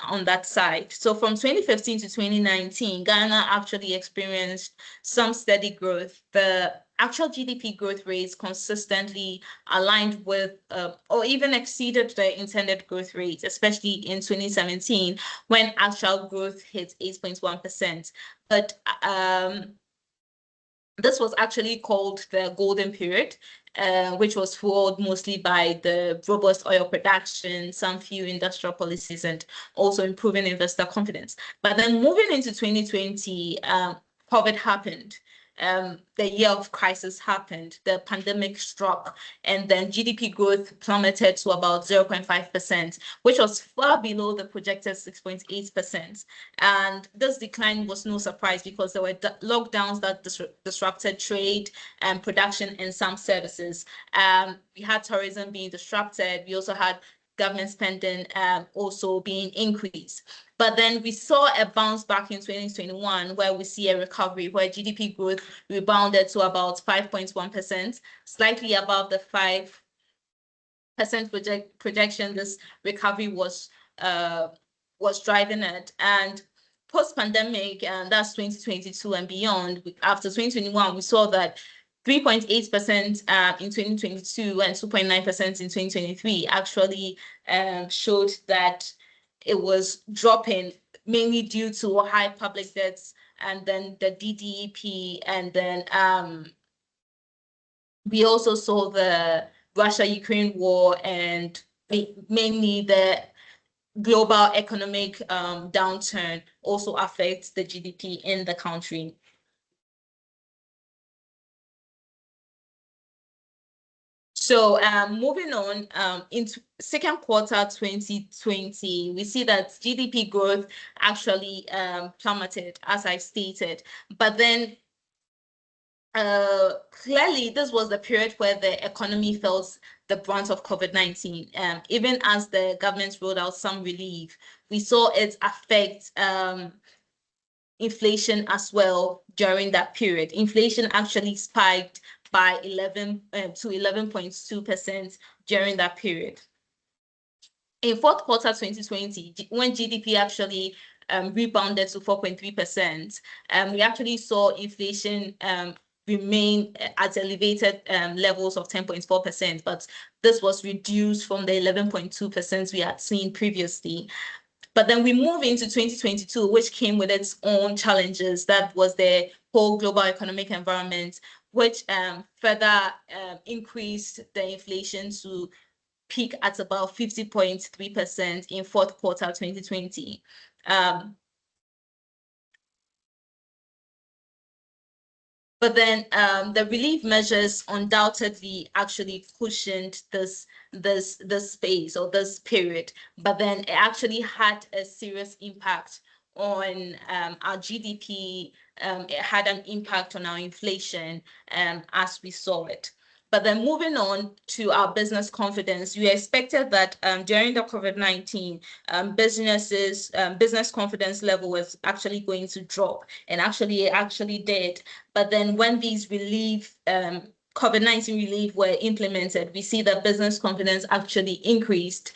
on that side. So from 2015 to 2019, Ghana actually experienced some steady growth. The actual GDP growth rates consistently aligned with or even exceeded the intended growth rate, especially in 2017 when actual growth hit 8.1%. But this was actually called the golden period, which was fueled mostly by the robust oil production, some few industrial policies, and also improving investor confidence. But then moving into 2020, COVID happened. The year of crisis happened, the pandemic struck, and then GDP growth plummeted to about 0.5%, which was far below the projected 6.8%. And this decline was no surprise because there were lockdowns that disrupted trade and production in some services. We had tourism being disrupted. We also had government spending also being increased. But then we saw a bounce back in 2021 where we see a recovery where GDP growth rebounded to about 5.1%, slightly above the 5% projection this recovery was driving it. And post-pandemic, and that's 2022 and beyond, after 2021, we saw that 3.8% in 2022 and 2.9% in 2023 actually showed that it was dropping mainly due to high public debts and then the DDEP. And then we also saw the Russia-Ukraine war and mainly the global economic downturn also affects the GDP in the country. So moving on into second quarter 2020, we see that GDP growth actually plummeted, as I stated. But then clearly, this was the period where the economy felt the brunt of COVID-19. Even as the government rolled out some relief, we saw it affect inflation as well during that period. Inflation actually spiked by 11 to 11.2% during that period. In fourth quarter 2020, when GDP actually rebounded to 4.3%, we actually saw inflation remain at elevated levels of 10.4%, but this was reduced from the 11.2% we had seen previously. But then we move into 2022, which came with its own challenges. That was the whole global economic environment, which further increased the inflation to peak at about 50.3% in fourth quarter 2020. But then the relief measures undoubtedly actually cushioned this space or this period, but then it actually had a serious impact on our GDP. It had an impact on our inflation as we saw it. But then moving on to our business confidence, we expected that during the COVID-19, business confidence level was actually going to drop, and actually it actually did. But then when these COVID-19 relief were implemented, we see that business confidence actually increased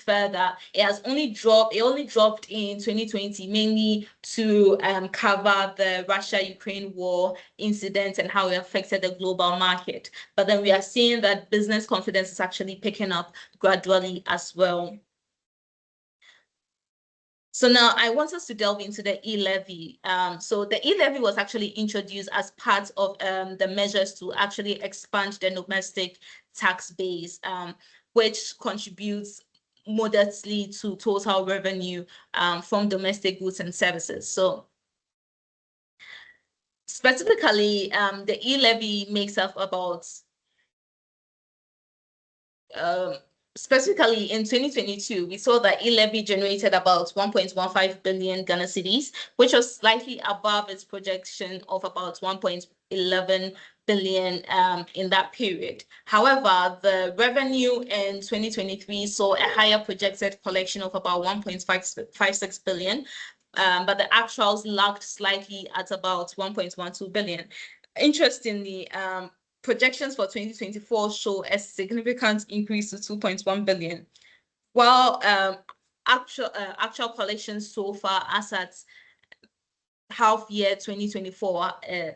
further. It only dropped in 2020, mainly to cover the Russia-Ukraine war incident and how it affected the global market. But then we are seeing that business confidence is actually picking up gradually as well. So now I want us to delve into the e-levy. So the e-levy was actually introduced as part of the measures to actually expand the domestic tax base, which contributes modestly to total revenue from domestic goods and services. So specifically, the e-levy makes up about specifically in 2022, we saw that e-levy generated about 1.15 billion Ghana cedis, which was slightly above its projection of about 1.11 billion in that period. However, the revenue in 2023 saw a higher projected collection of about 1.56 billion. but the actuals lagged slightly at about 1.12 billion. Interestingly, projections for 2024 show a significant increase to 2.1 billion, while actual collections so far as at half year 2024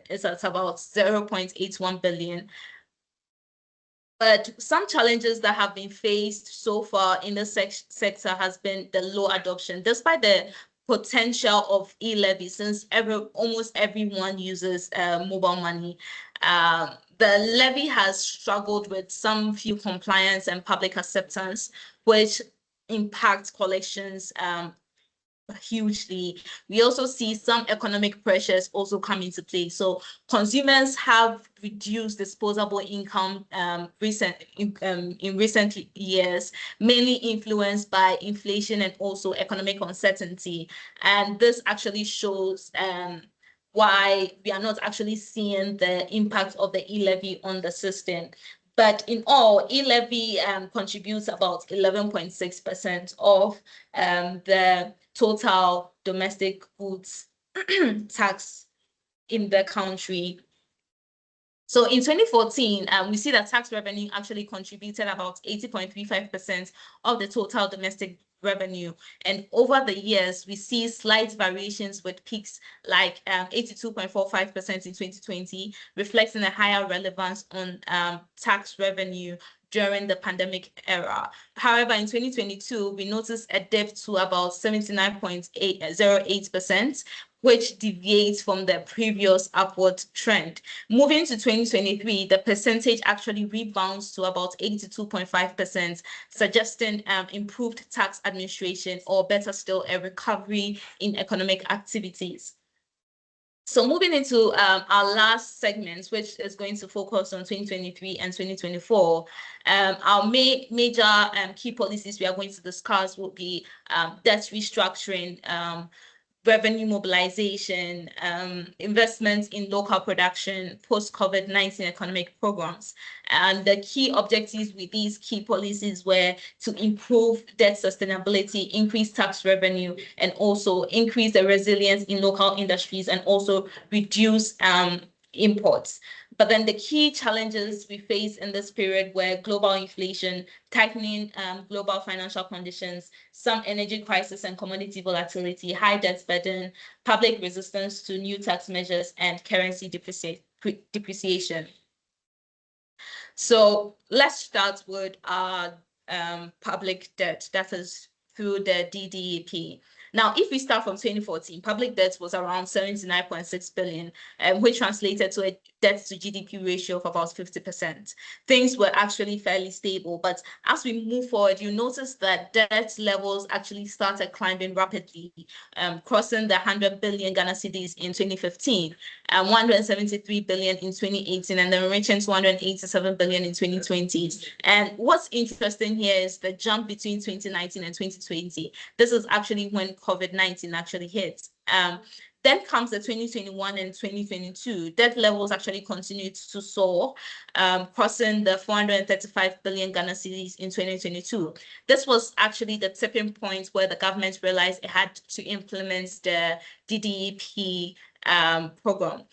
is at about 0.81 billion. But some challenges that have been faced so far in the sector has been the low adoption, despite the potential of e-levy, since almost everyone uses mobile money. The levy has struggled with some few compliance and public acceptance, which impacts collections hugely. We also see some economic pressures also come into play. So consumers have reduced disposable income in recent years, mainly influenced by inflation and also economic uncertainty. And this actually shows why we are not actually seeing the impact of the e-levy on the system. But in all, e-levy contributes about 11.6% of the total domestic goods tax in the country. So in 2014, we see that tax revenue actually contributed about 80.35% of the total domestic revenue. And over the years, we see slight variations with peaks like 82.45% in 2020, reflecting a higher relevance on tax revenue during the pandemic era. However, in 2022, we noticed a dip to about 79.08%, which deviates from the previous upward trend. Moving to 2023, the percentage actually rebounds to about 82.5%, suggesting improved tax administration, or better still, a recovery in economic activities. So moving into our last segment, which is going to focus on 2023 and 2024, our major key policies we are going to discuss will be debt restructuring, revenue mobilization, investments in local production, post-COVID-19 economic programs. And the key objectives with these key policies were to improve debt sustainability, increase tax revenue, and also increase the resilience in local industries, and also reduce imports. But then the key challenges we face in this period were global inflation, tightening global financial conditions, some energy crisis and commodity volatility, high debt burden, public resistance to new tax measures, and currency depreciation. So let's start with our public debt, that is through the DDEP. Now, if we start from 2014, public debt was around 79.6 billion, which translated to a debt to GDP ratio of about 50%. Things were actually fairly stable, but as we move forward, you notice that debt levels actually started climbing rapidly, crossing the 100 billion Ghana cedis in 2015, 173 billion in 2018, and then reaching 287 billion in 2020. And what's interesting here is the jump between 2019 and 2020. This is actually when COVID-19 actually hit. Then comes the 2021 and 2022. Debt levels actually continued to soar, crossing the 435 billion Ghana cedis in 2022. This was actually the tipping point where the government realized it had to implement the DDEP program.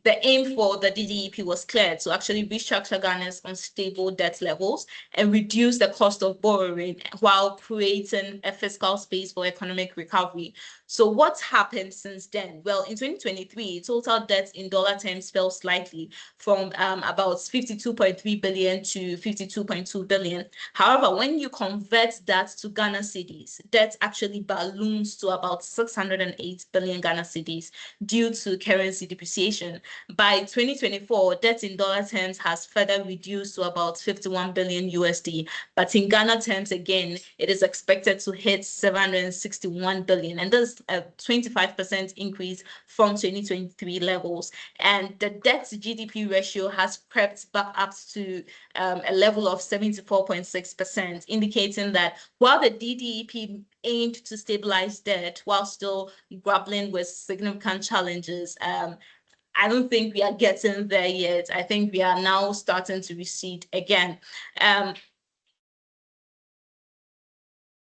The aim for the DDEP was clear: to actually restructure Ghana's unstable debt levels and reduce the cost of borrowing while creating a fiscal space for economic recovery. So what's happened since then? Well, in 2023, total debt in dollar terms fell slightly from about 52.3 billion to 52.2 billion. However, when you convert that to Ghana cedis, debt actually balloons to about 608 billion Ghana cedis due to currency depreciation. By 2024, debt in dollar terms has further reduced to about 51 billion USD. But in Ghana terms, again, it is expected to hit 761 billion. And this is a 25% increase from 2023 levels. And the debt to GDP ratio has crept back up to a level of 74.6%, indicating that while the DDEP aimed to stabilize debt while still grappling with significant challenges, I don't think we are getting there yet. I think we are now starting to recede again.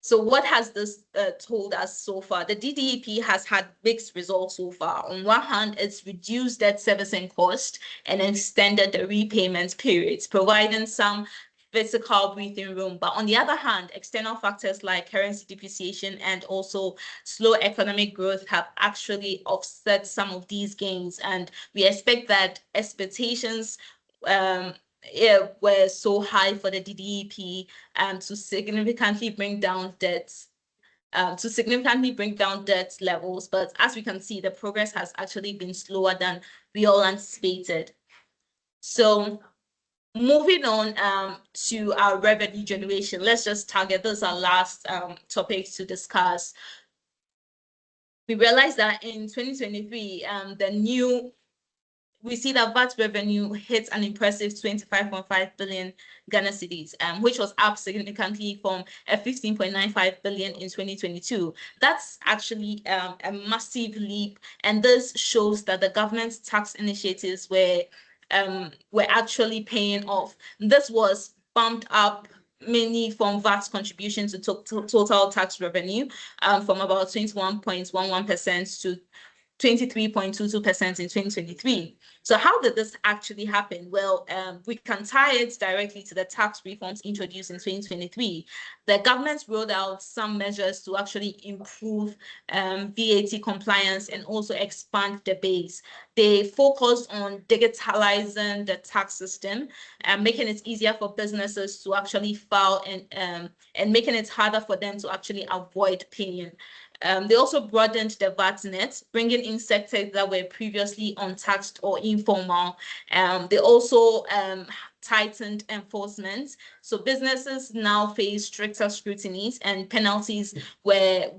So what has this told us so far? The DDEP has had mixed results so far. On one hand, it's reduced debt servicing cost and extended the repayment periods, providing some fiscal breathing room. But on the other hand, external factors like currency depreciation and also slow economic growth have actually offset some of these gains. And we expect that expectations were so high for the DDEP to significantly bring down debts. Debt levels, but as we can see, the progress has actually been slower than we all anticipated. So moving on to our revenue generation, let's just target those are last topics to discuss. We realized that in 2023, we see that VAT revenue hit an impressive 25.5 billion Ghana cedis, which was up significantly from 15.95 billion in 2022. That's actually a massive leap, and this shows that the government's tax initiatives were actually paying off. This was bumped up mainly from VAT contribution to total tax revenue, from about 21.11% to 23.22% in 2023. So how did this actually happen? Well, we can tie it directly to the tax reforms introduced in 2023. The government rolled out some measures to actually improve VAT compliance and also expand the base. They focused on digitalizing the tax system and making it easier for businesses to actually file and making it harder for them to actually avoid paying. They also broadened the VAT net, bringing in sectors that were previously untaxed or informal. They also tightened enforcement. So businesses now face stricter scrutinies, and penalties were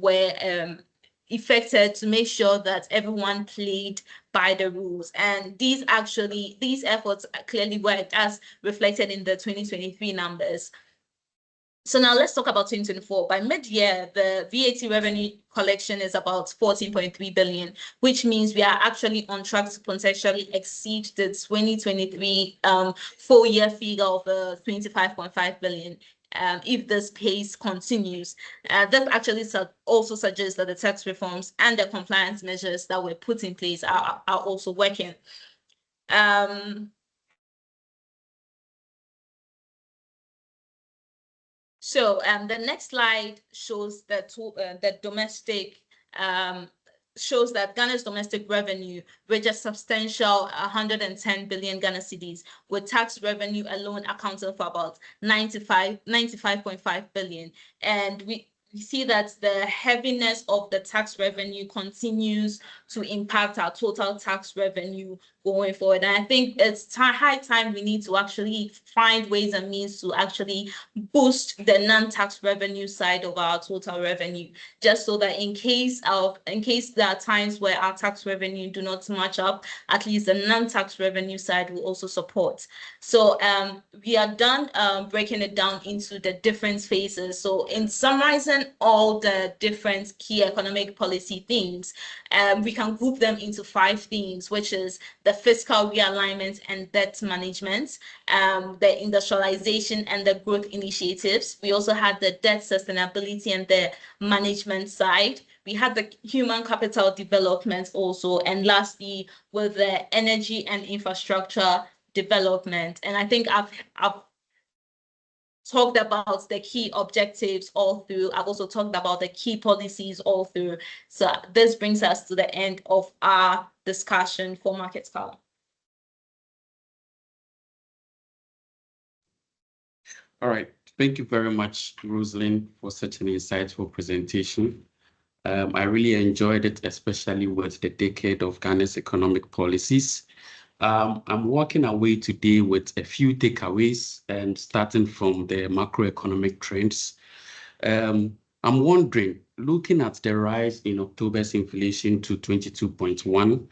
effected to make sure that everyone played by the rules. And these efforts clearly worked, as reflected in the 2023 numbers. So now let's talk about 2024. By mid-year, the VAT revenue collection is about 14.3 billion, which means we are actually on track to potentially exceed the 2023 full-year figure of 25.5 billion. If this pace continues. That actually also suggests that the tax reforms and the compliance measures that were put in place are also working. So the next slide shows that shows that Ghana's domestic revenue reached a substantial 110 billion Ghana cedis, with tax revenue alone accounting for about 95.5 billion. And we see that the heaviness of the tax revenue continues to impact our total tax revenue going forward. And I think it's high time we need to actually find ways and means to actually boost the non-tax revenue side of our total revenue, just so that in case there are times where our tax revenue do not match up, at least the non-tax revenue side will also support. So we are done breaking it down into the different phases. So in summarizing all the different key economic policy themes, we can group them into 5 themes, which is the fiscal realignment and debt management, the industrialization and the growth initiatives. We also had the debt sustainability and the management side. We had the human capital development also, and lastly, with the energy and infrastructure development. And I think I've talked about the key objectives all through. I've also talked about the key policies all through. So this brings us to the end of our discussion for Market Scala. All right. Thank you very much, Rosalind, for such an insightful presentation. I really enjoyed it, especially with the decade of Ghana's economic policies. I'm walking away today with a few takeaways, and starting from the macroeconomic trends. I'm wondering, looking at the rise in October's inflation to 22.1,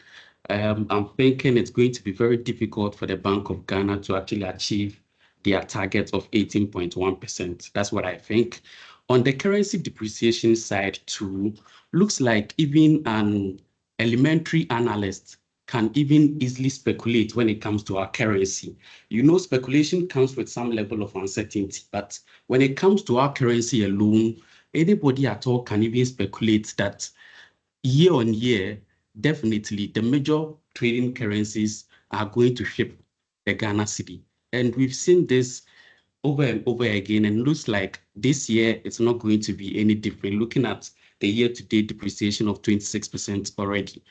I'm thinking it's going to be very difficult for the Bank of Ghana to actually achieve their target of 18.1%. That's what I think. On the currency depreciation side too, looks like even an elementary analyst can even easily speculate when it comes to our currency. You know, speculation comes with some level of uncertainty, but when it comes to our currency alone, anybody at all can even speculate that year on year, definitely the major trading currencies are going to shape the Ghana cedi. And we've seen this over and over again, and looks like this year it's not going to be any different, looking at the year-to-date depreciation of 26% already.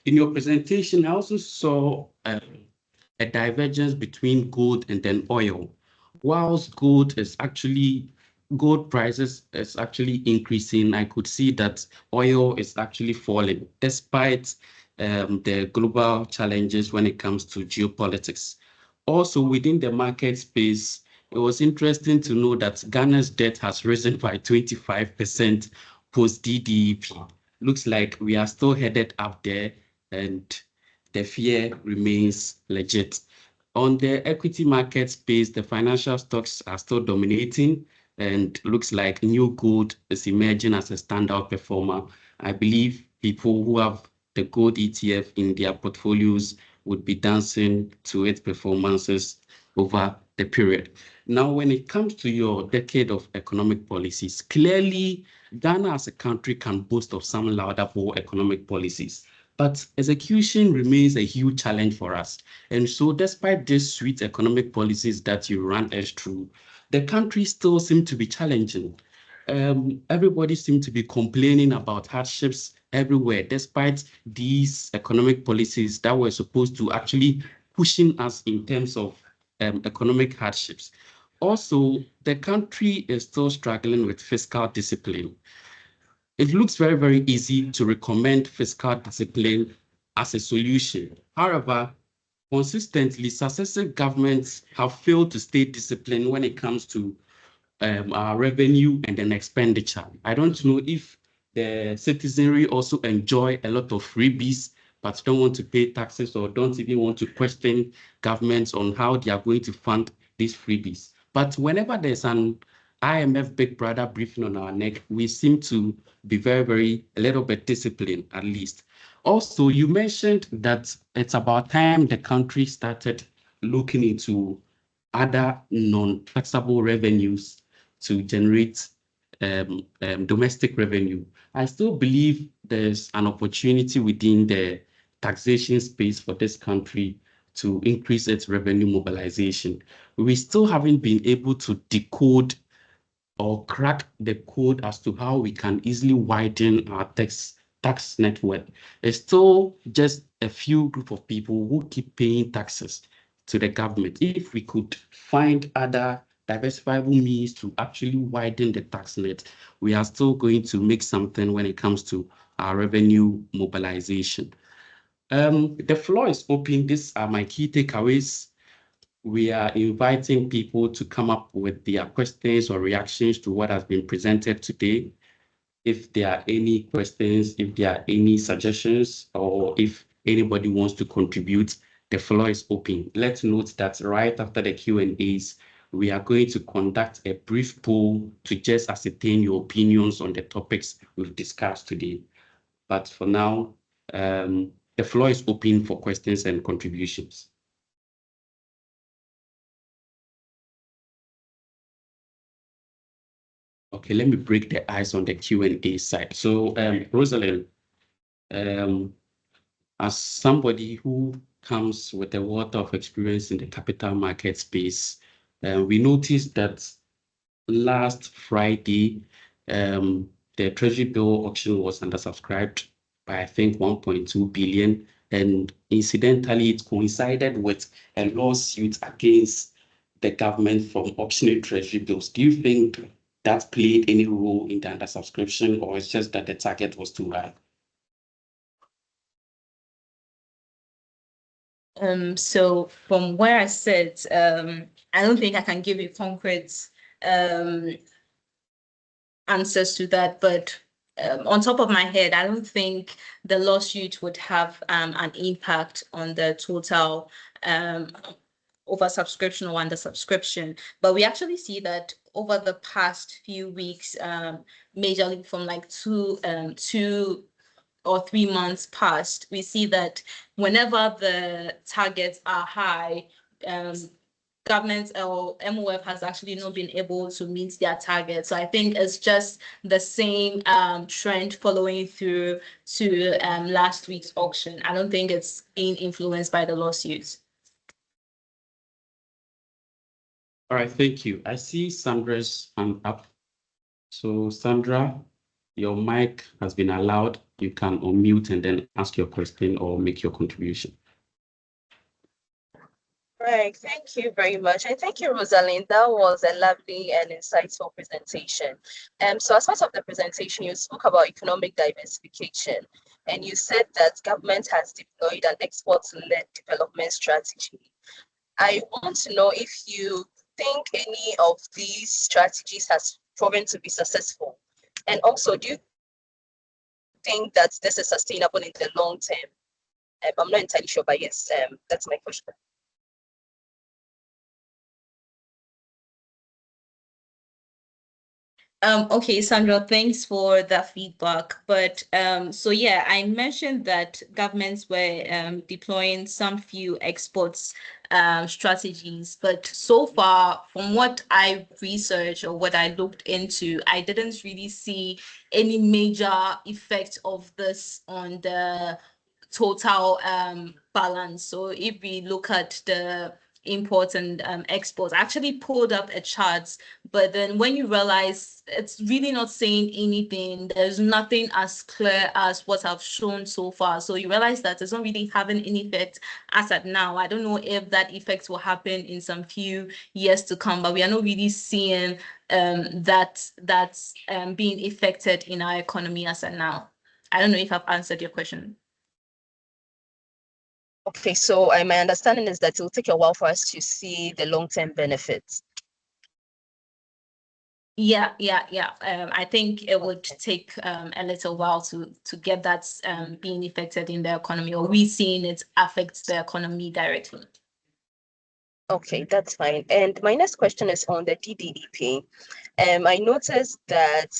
In your presentation, I also saw a divergence between gold and then oil. Whilst gold prices is actually increasing, I could see that oil is actually falling despite the global challenges when it comes to geopolitics. Also, within the market space, it was interesting to know that Ghana's debt has risen by 25% post-DDEP. Looks like we are still headed up there, and the fear remains legit. On the equity market space, the financial stocks are still dominating, and looks like New Gold is emerging as a standout performer. I believe people who have the gold ETF in their portfolios would be dancing to its performances over the period. Now, when it comes to your decade of economic policies, clearly Ghana as a country can boast of some laudable economic policies, but execution remains a huge challenge for us. And so despite these sweet economic policies that you ran us through, the country still seems to be challenging. Everybody seems to be complaining about hardships everywhere, despite these economic policies that were supposed to actually pushing us in terms of economic hardships. Also, the country is still struggling with fiscal discipline. It looks very, very easy to recommend fiscal discipline as a solution. However, consistently, successive governments have failed to stay disciplined when it comes to our revenue and then expenditure. I don't know if the citizenry also enjoy a lot of freebies, but don't want to pay taxes or don't even want to question governments on how they are going to fund these freebies. But whenever there's an IMF Big Brother briefing on our neck, we seem to be a little bit disciplined at least. Also, you mentioned that it's about time the country started looking into other non-taxable revenues to generate domestic revenue. I still believe there's an opportunity within the taxation space for this country to increase its revenue mobilization. We still haven't been able to decode or crack the code as to how we can easily widen our tax network. It's still just a few group of people who keep paying taxes to the government. If we could find other diversifiable means to actually widen the tax net, we are still going to make something when it comes to our revenue mobilization. The floor is open. These are my key takeaways. We are inviting people to come up with their questions or reactions to what has been presented today. If there are any questions, if there are any suggestions, or if anybody wants to contribute, the floor is open. Let's note that right after the Q&As, we are going to conduct a brief poll to just ascertain your opinions on the topics we've discussed today. But for now, the floor is open for questions and contributions. Okay, let me break the ice on the Q&A side. So, Rosalind, as somebody who comes with a lot of experience in the capital market space, we noticed that last Friday, the Treasury bill auction was undersubscribed by, I think, 1.2 billion. And incidentally, it coincided with a lawsuit against the government from auctioning Treasury bills. Do you think that played any role in the undersubscription, or it's just that the target was too high? So from where I sit, I don't think I can give you concrete answers to that, but on top of my head, I don't think the lawsuit would have an impact on the total oversubscription or undersubscription. But we actually see that over the past few weeks, majorly from like 2 or 3 months past, we see that whenever the targets are high, government or MOF has actually not been able to meet their target. So I think it's just the same trend following through to last week's auction. I don't think it's being influenced by the lawsuits. All right, thank you. I see Sandra's hand up. So Sandra, your mic has been allowed. You can unmute and then ask your question or make your contribution. Right, thank you very much. And thank you, Rosalind. That was a lovely and insightful presentation. So as part of the presentation, you spoke about economic diversification, and you said that government has deployed an export-led development strategy. I want to know if you think any of these strategies has proven to be successful. And also, do you think that this is sustainable in the long term? I'm not entirely sure, but yes, that's my question. Okay, Sandra, thanks for that feedback. But so yeah, I mentioned that governments were deploying some few exports strategies, but so far, from what I researched or what I looked into, I didn't really see any major effect of this on the total balance. So if we look at the imports and exports, I actually pulled up a chart, but then when you realize it's really not saying anything, there's nothing as clear as what I've shown so far. So you realize that it's not really having any effect as at now. I don't know if that effect will happen in some few years to come, but we are not really seeing that's being affected in our economy as at now. I don't know if I've answered your question. Okay, so my understanding is that it will take a while for us to see the long-term benefits. Yeah. I think it would take a little while to get that being affected in the economy, or we seeing it affect the economy directly. Okay, that's fine. And my next question is on the DDEP. I noticed that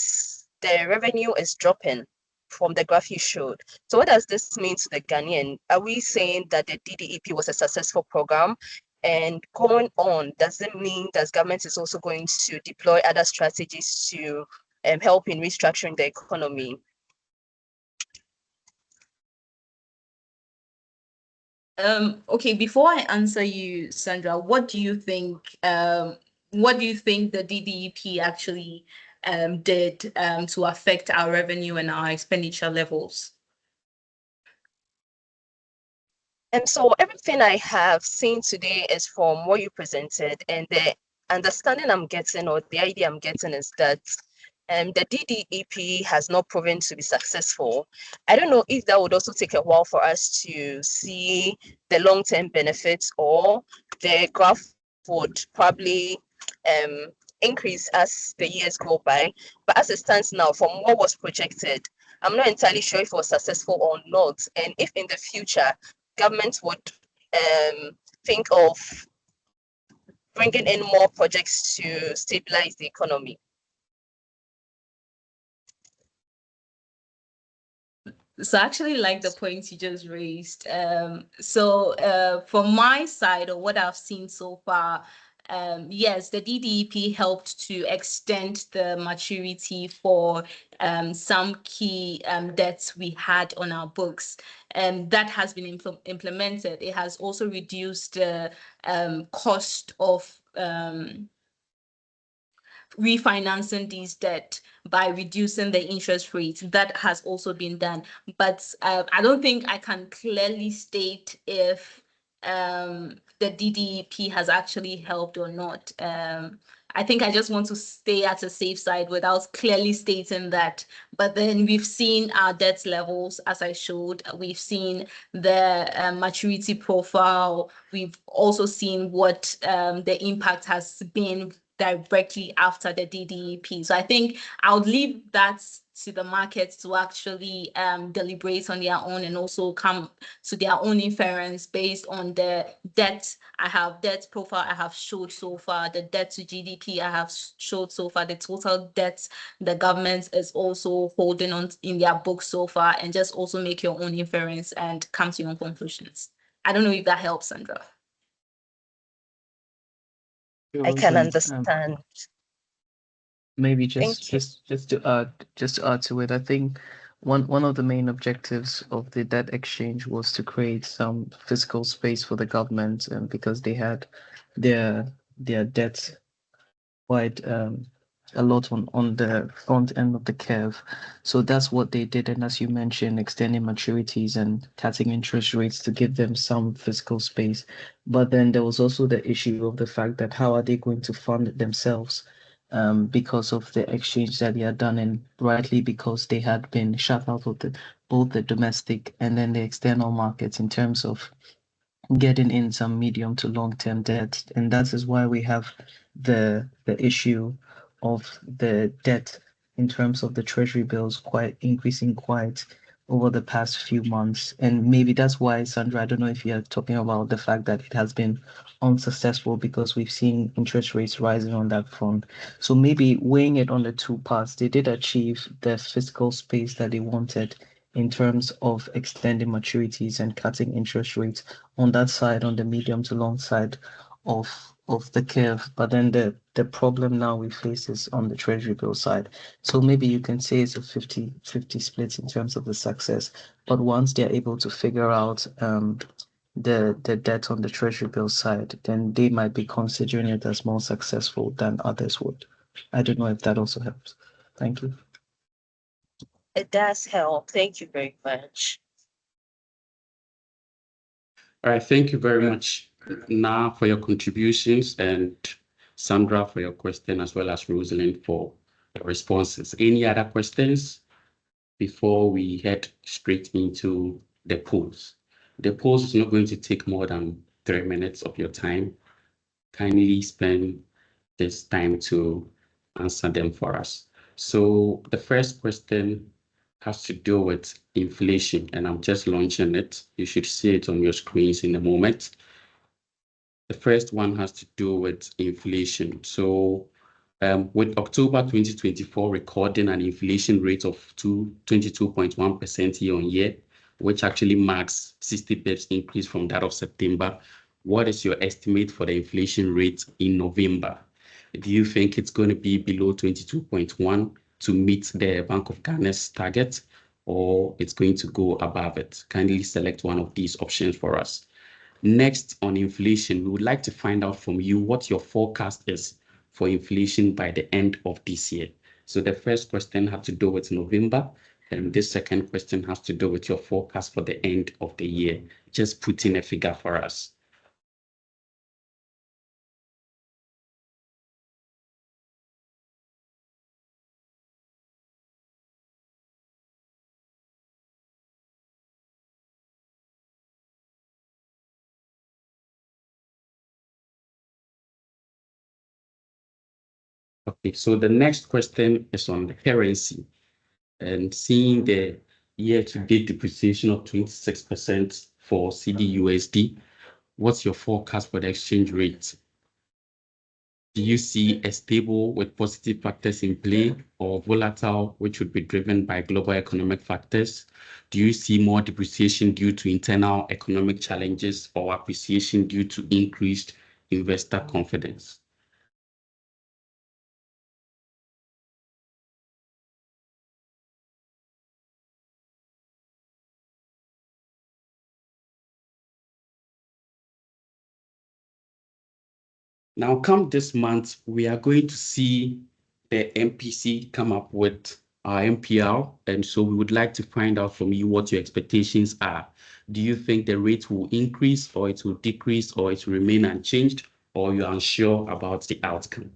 the revenue is dropping from the graph you showed. So what does this mean to the Ghanaian? Are we saying that the DDEP was a successful program? And going on, does it mean that government is also going to deploy other strategies to help in restructuring the economy? Okay, before I answer you, Sandra, what do you think the DDEP actually did to affect our revenue and our expenditure levels? And so everything I have seen today is from what you presented, and the understanding I'm getting, or the idea I'm getting, is that the DDEP has not proven to be successful. I don't know if that would also take a while for us to see the long-term benefits, or the graph would probably increase as the years go by. But as it stands now, from what was projected, I'm not entirely sure if it was successful or not, and if in the future government would think of bringing in more projects to stabilize the economy. So I actually like the points you just raised. From my side, or what I've seen so far, yes, the DDEP helped to extend the maturity for some key debts we had on our books, and that has been implemented. It has also reduced the cost of refinancing these debt by reducing the interest rate. That has also been done, but I don't think I can clearly state if the DDEP has actually helped or not. I think I just want to stay at a safe side without clearly stating that. But then we've seen our debt levels, as I showed. We've seen the maturity profile. We've also seen what the impact has been directly after the DDEP. So I think I would leave that to the market to actually deliberate on their own, and also come to their own inference based on the debt profile I have showed so far, the debt to GDP I have showed so far, the total debt the government is also holding on in their books so far, and just also make your own inference and come to your own conclusions. I don't know if that helps, Sandra. I can Rosalind, understand. maybe Thank you. just to add to it, I think one of the main objectives of the debt exchange was to create some fiscal space for the government, and because they had their debt quite a lot on the front end of the curve. So that's what they did. And as you mentioned, extending maturities and cutting interest rates to give them some fiscal space. But then there was also the issue of the fact that how are they going to fund it themselves? Because of the exchange that they had done, and rightly because they had been shut out of both the domestic and then the external markets in terms of getting in some medium to long term debt, and that is why we have the issue of the debt in terms of the treasury bills quite increasing quite over the past few months. And maybe that's why, Sandra, I don't know if you're talking about the fact that it has been unsuccessful because we've seen interest rates rising on that front. So maybe weighing it on the two parts, they did achieve the fiscal space that they wanted in terms of extending maturities and cutting interest rates on that side, on the medium to long side of the curve. But then the problem now we face is on the treasury bill side. So maybe you can say it's a 50-50 split in terms of the success. But once they're able to figure out the debt on the treasury bill side, then they might be considering it as more successful than others would. I don't know if that also helps. Thank you. It does help. Thank you very much. All right, thank you very much, Na, for your contributions, and Sandra for your question, as well as Rosalind for the responses. Any other questions before we head straight into the polls? The polls is not going to take more than 3 minutes of your time. Kindly spend this time to answer them for us. So the first question has to do with inflation, and I'm just launching it. You should see it on your screens in a moment. The first one has to do with inflation. So with October 2024 recording an inflation rate of 22.1% year on year, which actually marks 60 pips increase from that of September, what is your estimate for the inflation rate in November? Do you think it's going to be below 22.1 to meet the Bank of Ghana's target, or it's going to go above it? Kindly select one of these options for us. Next, on inflation, we would like to find out from you what your forecast is for inflation by the end of this year. So the first question had to do with November, and this second question has to do with your forecast for the end of the year. Just put in a figure for us. Okay, so the next question is on the currency, and seeing the year-to-date depreciation of 26% for CDUSD, what's your forecast for the exchange rate? Do you see a stable with positive factors in play, or volatile, which would be driven by global economic factors? Do you see more depreciation due to internal economic challenges, or appreciation due to increased investor confidence? Now, come this month, we are going to see the MPC come up with our MPR, and so we would like to find out from you what your expectations are. Do you think the rate will increase, or it will decrease, or it will remain unchanged, or you're unsure about the outcome?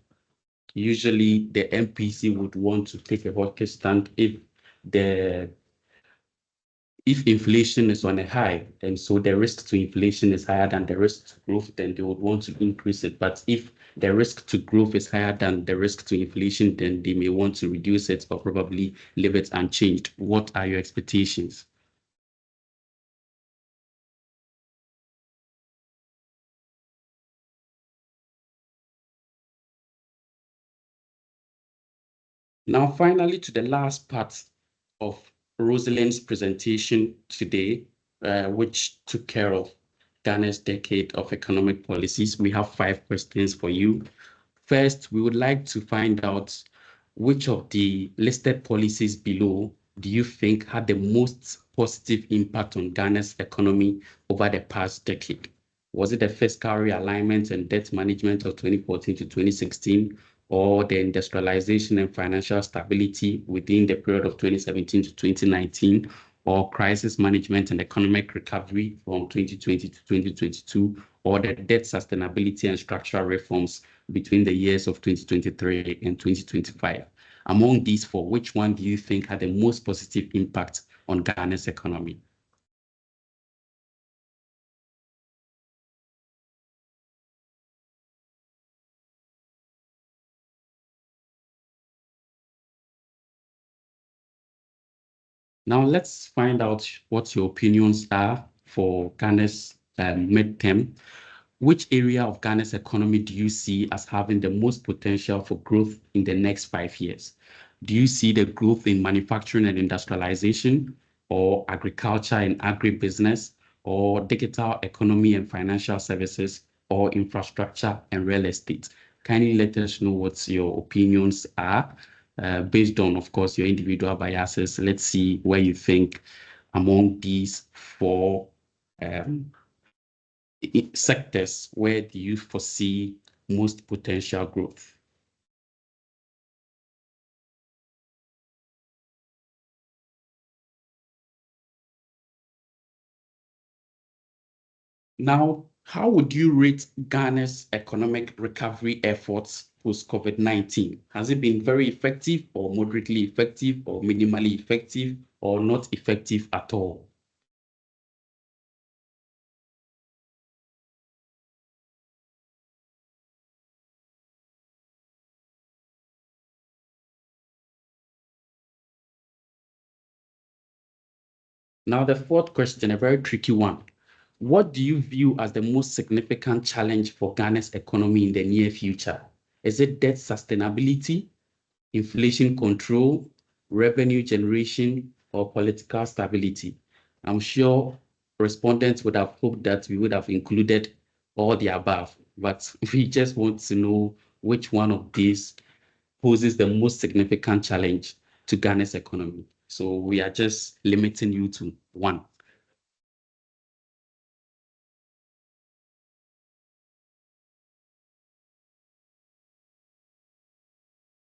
Usually, the MPC would want to take a hawkish stand if inflation is on a high, and so the risk to inflation is higher than the risk to growth, then they would want to increase it. But if the risk to growth is higher than the risk to inflation, then they may want to reduce it or probably leave it unchanged. What are your expectations? Now, finally, to the last part of Rosalind's presentation today, which took care of Ghana's decade of economic policies. We have 5 questions for you. First, we would like to find out which of the listed policies below do you think had the most positive impact on Ghana's economy over the past decade? Was it the fiscal realignment and debt management of 2014 to 2016, or the industrialization and financial stability within the period of 2017 to 2019, or crisis management and economic recovery from 2020 to 2022, or the debt sustainability and structural reforms between the years of 2023 and 2025? Among these 4, which one do you think had the most positive impact on Ghana's economy? Now let's find out what your opinions are for Ghana's midterm. Which area of Ghana's economy do you see as having the most potential for growth in the next 5 years? Do you see the growth in manufacturing and industrialization, or agriculture and agribusiness, or digital economy and financial services, or infrastructure and real estate? Kindly let us know what your opinions are. Based on, of course, your individual biases. Let's see where you think among these 4 sectors, where do you foresee most potential growth? Now, how would you rate Ghana's economic recovery efforts post-COVID-19? Has it been very effective, or moderately effective, or minimally effective, or not effective at all? Now, the 4th question, a very tricky one. What do you view as the most significant challenge for Ghana's economy in the near future? Is it debt sustainability, inflation control, revenue generation, or political stability? I'm sure respondents would have hoped that we would have included all the above, but we just want to know which one of these poses the most significant challenge to Ghana's economy. So we are just limiting you to 1.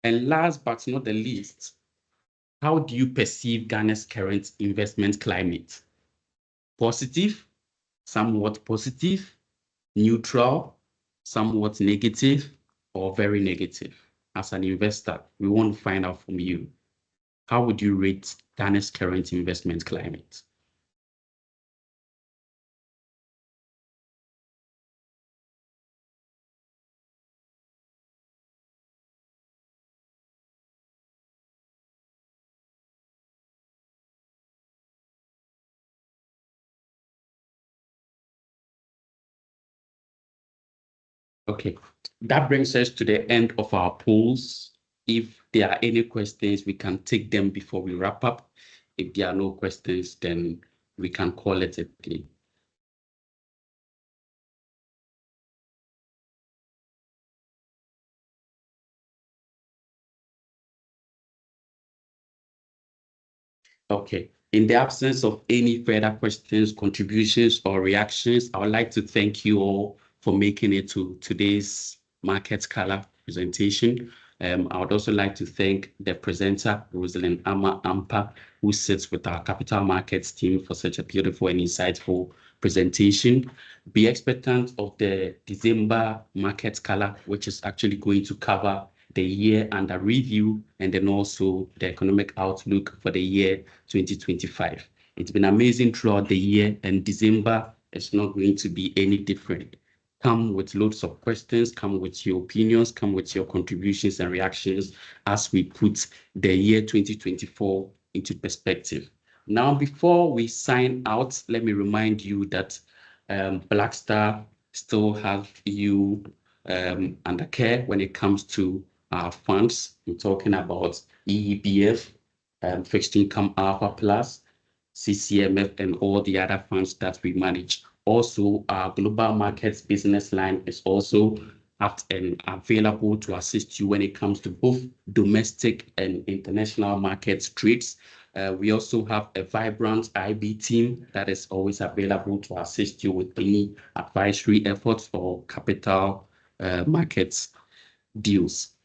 And last but not the least, how do you perceive Ghana's current investment climate? Positive, somewhat positive, neutral, somewhat negative, or very negative? As an investor, we want to find out from you, how would you rate Ghana's current investment climate? Okay, that brings us to the end of our polls. If there are any questions, we can take them before we wrap up. If there are no questions, then we can call it a day. Okay, in the absence of any further questions, contributions, or reactions, I would like to thank you all for making it to today's Market Color presentation. I would also like to thank the presenter, Rosalind Ama-Ampah, who sits with our capital markets team, for such a beautiful and insightful presentation. Be expectant of the December Market Color, which is actually going to cover the year under review, and then also the economic outlook for the year 2025. It's been amazing throughout the year, and December is not going to be any different. Come with loads of questions, come with your opinions, come with your contributions and reactions as we put the year 2024 into perspective. Now, before we sign out, let me remind you that Blackstar still have you under care when it comes to our funds. We're talking about EEBF, Fixed Income Alpha Plus, CCMF, and all the other funds that we manage Also, our global markets business line is also apt and available to assist you when it comes to both domestic and international markets trades. We also have a vibrant IB team that is always available to assist you with any advisory efforts or capital markets deals.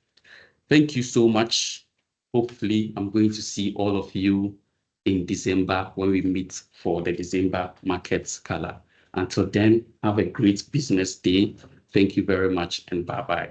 Thank you so much. Hopefully, I'm going to see all of you in December when we meet for the December markets gala. Until then, have a great business day. Thank you very much and bye-bye.